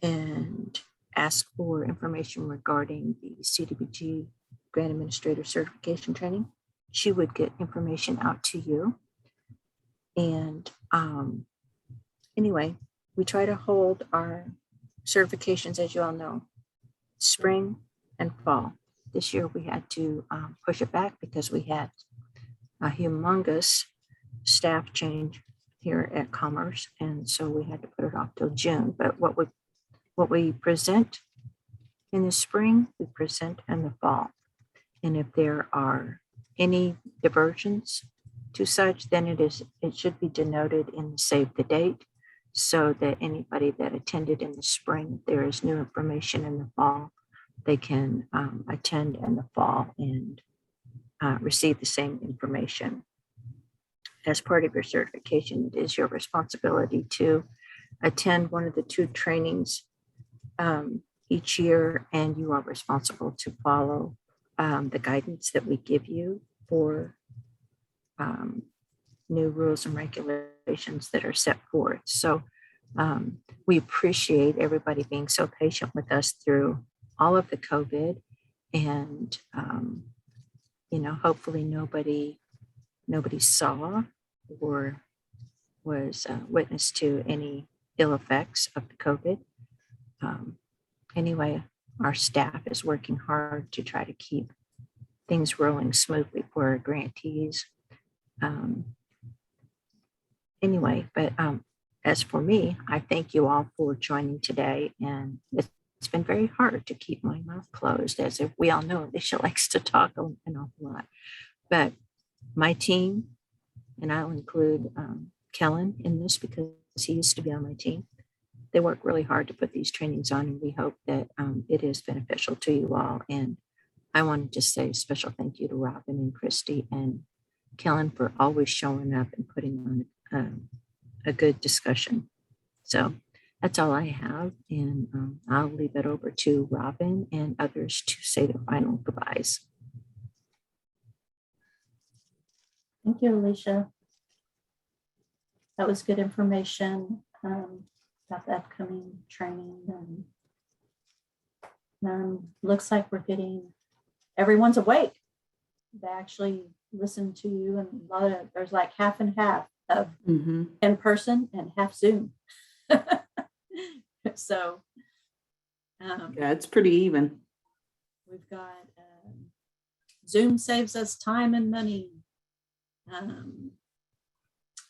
A: and ask for information regarding the CDBG Grant Administrator Certification Training, she would get information out to you. And anyway, we try to hold our certifications, as you all know, spring and fall. This year we had to push it back because we had a humongous staff change here at Commerce. And so we had to put it off till June. But what we present in the spring, we present in the fall. And if there are any diversions to such, then it should be denoted in the save the date, so that anybody that attended in the spring, if there is new information in the fall, they can attend in the fall and receive the same information. As part of your certification, it is your responsibility to attend one of the 2 trainings each year, and you are responsible to follow the guidance that we give you for new rules and regulations that are set forth. So we appreciate everybody being so patient with us through all of the COVID, and hopefully nobody saw or was witness to any ill effects of the COVID. Anyway, our staff is working hard to try to keep things rolling smoothly for our grantees. But as for me, I thank you all for joining today, and it's been very hard to keep my mouth closed, as if we all know Alicia likes to talk an awful lot. But my team, and I'll include Kellen in this because he used to be on my team, they work really hard to put these trainings on, and we hope that it is beneficial to you all. And I want to just say a special thank you to Robin and Christy and Kellen for always showing up and putting on a good discussion. So that's all I have, and I'll leave it over to Robin and others to say their final goodbyes.
D: Thank you, Alicia. That was good information about the upcoming training. And looks like we're getting, everyone's awake. They actually listen to you, and there's like half and half of in person and half Zoom. So
C: Yeah, it's pretty even.
D: we've got Zoom saves us time and money. I'm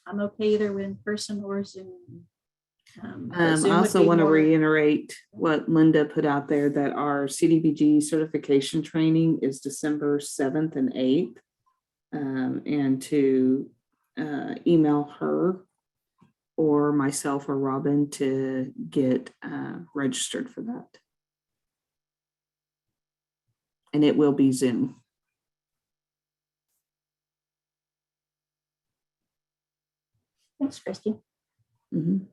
D: okay either with in person or Zoom.
C: I also want to reiterate what Linda put out there, that our CDBG certification training is December 7th and 8th, and to email her or myself or Robin to get registered for that. And it will be Zoom.
D: Thanks, Christy.
C: Mhm.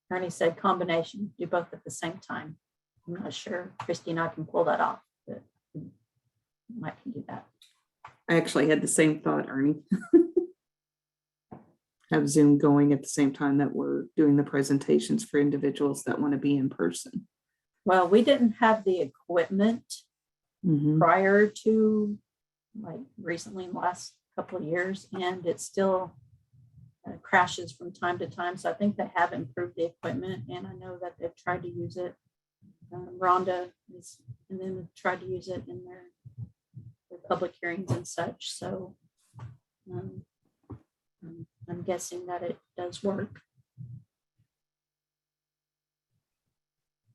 D: Ernie said combination, do both at the same time. I'm not sure Christy and I can pull that off, but we might can do that.
C: I actually had the same thought, Ernie. Have Zoom going at the same time that we're doing the presentations for individuals that want to be in person.
D: Well, we didn't have the equipment prior to, like, recently in the last couple of years, and it still crashes from time to time. So I think they have improved the equipment, and I know that they've tried to use it. Rhonda is, and then they've tried to use it in their public hearings and such. So I'm guessing that it does work.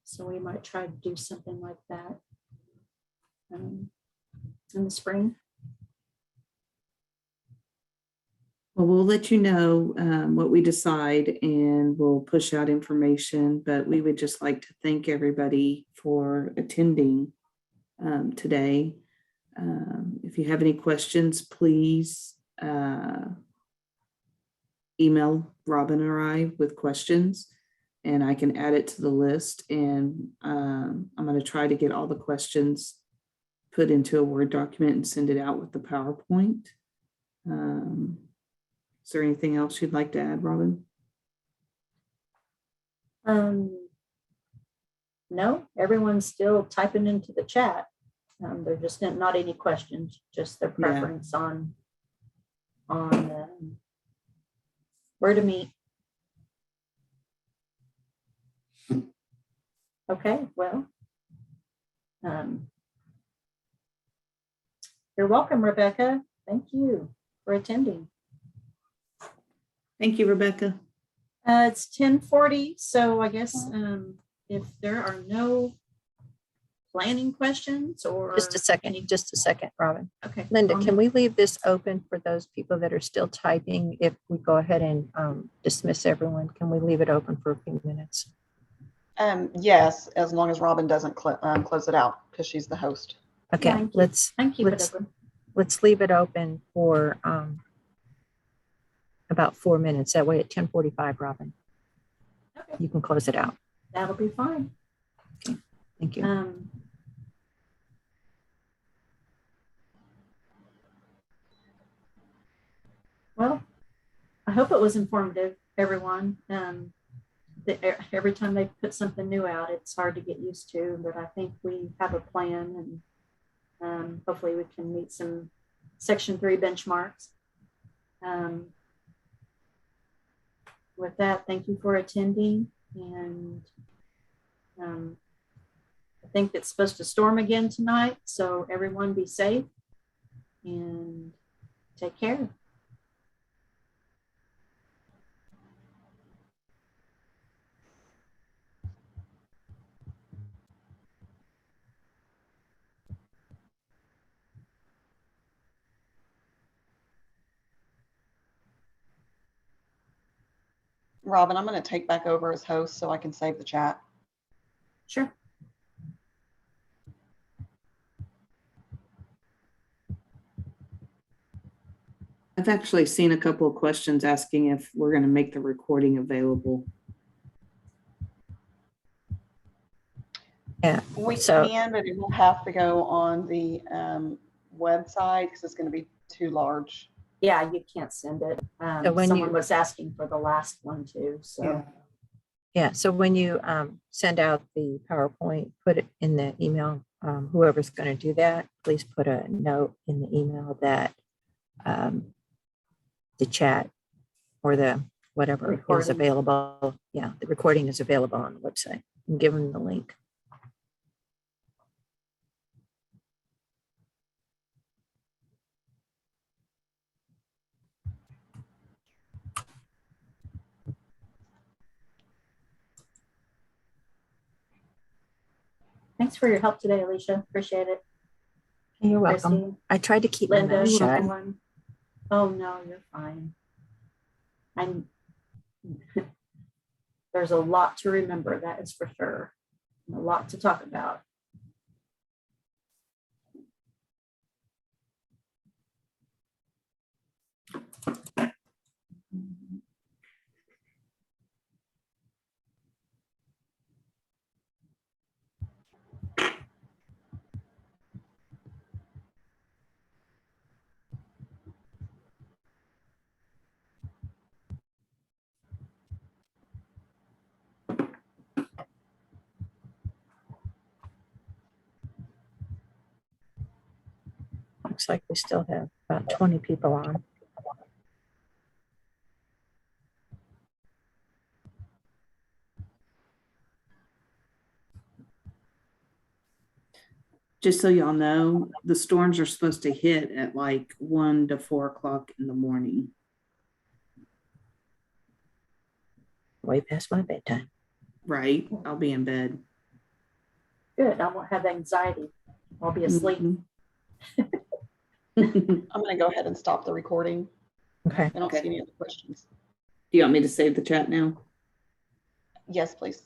D: So we might try to do something like that in the spring.
C: Well, we'll let you know what we decide, and we'll push out information, but we would just like to thank everybody for attending today. If you have any questions, please email Robin or I with questions, and I can add it to the list. And I'm going to try to get all the questions put into a Word document and send it out with the PowerPoint. Is there anything else you'd like to add, Robin?
D: No, everyone's still typing into the chat. They're just not any questions, just their preference on where to meet. Okay, well. You're welcome, Rebecca. Thank you for attending.
C: Thank you, Rebecca.
D: It's 10:40, so I guess if there are no planning questions or.
A: Just a second, Robin.
D: Okay.
A: Linda, can we leave this open for those people that are still typing? If we go ahead and dismiss everyone, can we leave it open for a few minutes?
B: Yes, as long as Robin doesn't close it out because she's the host.
A: Okay,
D: Thank you.
A: let's
D: Thank you.
A: let's leave it open for about 4 minutes. That way at 10:45, Robin,
D: Okay,
A: you can close it out.
D: that'll be fine.
A: Thank you.
D: Well, I hope it was informative, everyone. Every time they put something new out, it's hard to get used to, but I think we have a plan, and hopefully we can meet some Section 3 benchmarks. With that, thank you for attending, and I think it's supposed to storm again tonight, so everyone be safe and take care.
B: Robin, I'm going to take back over as host so I can save the chat.
D: Sure.
C: I've actually seen a couple of questions asking if we're going to make the recording available.
A: Yeah.
B: We
A: So-
B: can, but it will have to go on the website because it's going to be too large.
D: Yeah, you can't send it.
A: So when
D: Someone
A: you-
D: was asking for the last one too, so.
A: Yeah, so when you send out the PowerPoint, put it in the email. Whoever's going to do that, please put a note in the email that the chat or the whatever is
D: Recording.
A: available. Yeah, the recording is available on the website, and give them the link.
D: Thanks for your help today, Alicia. Appreciate it.
A: You're welcome.
D: Christy,
A: I tried to keep my
D: Linda,
A: mouth shut.
D: everyone. Oh, no, you're fine. There's a lot to remember, that is for sure. And a lot to talk about.
A: Looks like we still have about 20 people on.
C: Just so y'all know, the storms are supposed to hit at like 1 to 4 o'clock in the morning.
A: Way past my bedtime.
C: Right? I'll be in bed.
D: Good, I won't have anxiety. I'll be asleep.
C: Mhm.
B: I'm going to go ahead and stop the recording.
A: Okay.
B: I don't
C: Okay.
B: see any other questions.
C: Do you want me to save the chat now?
B: Yes, please.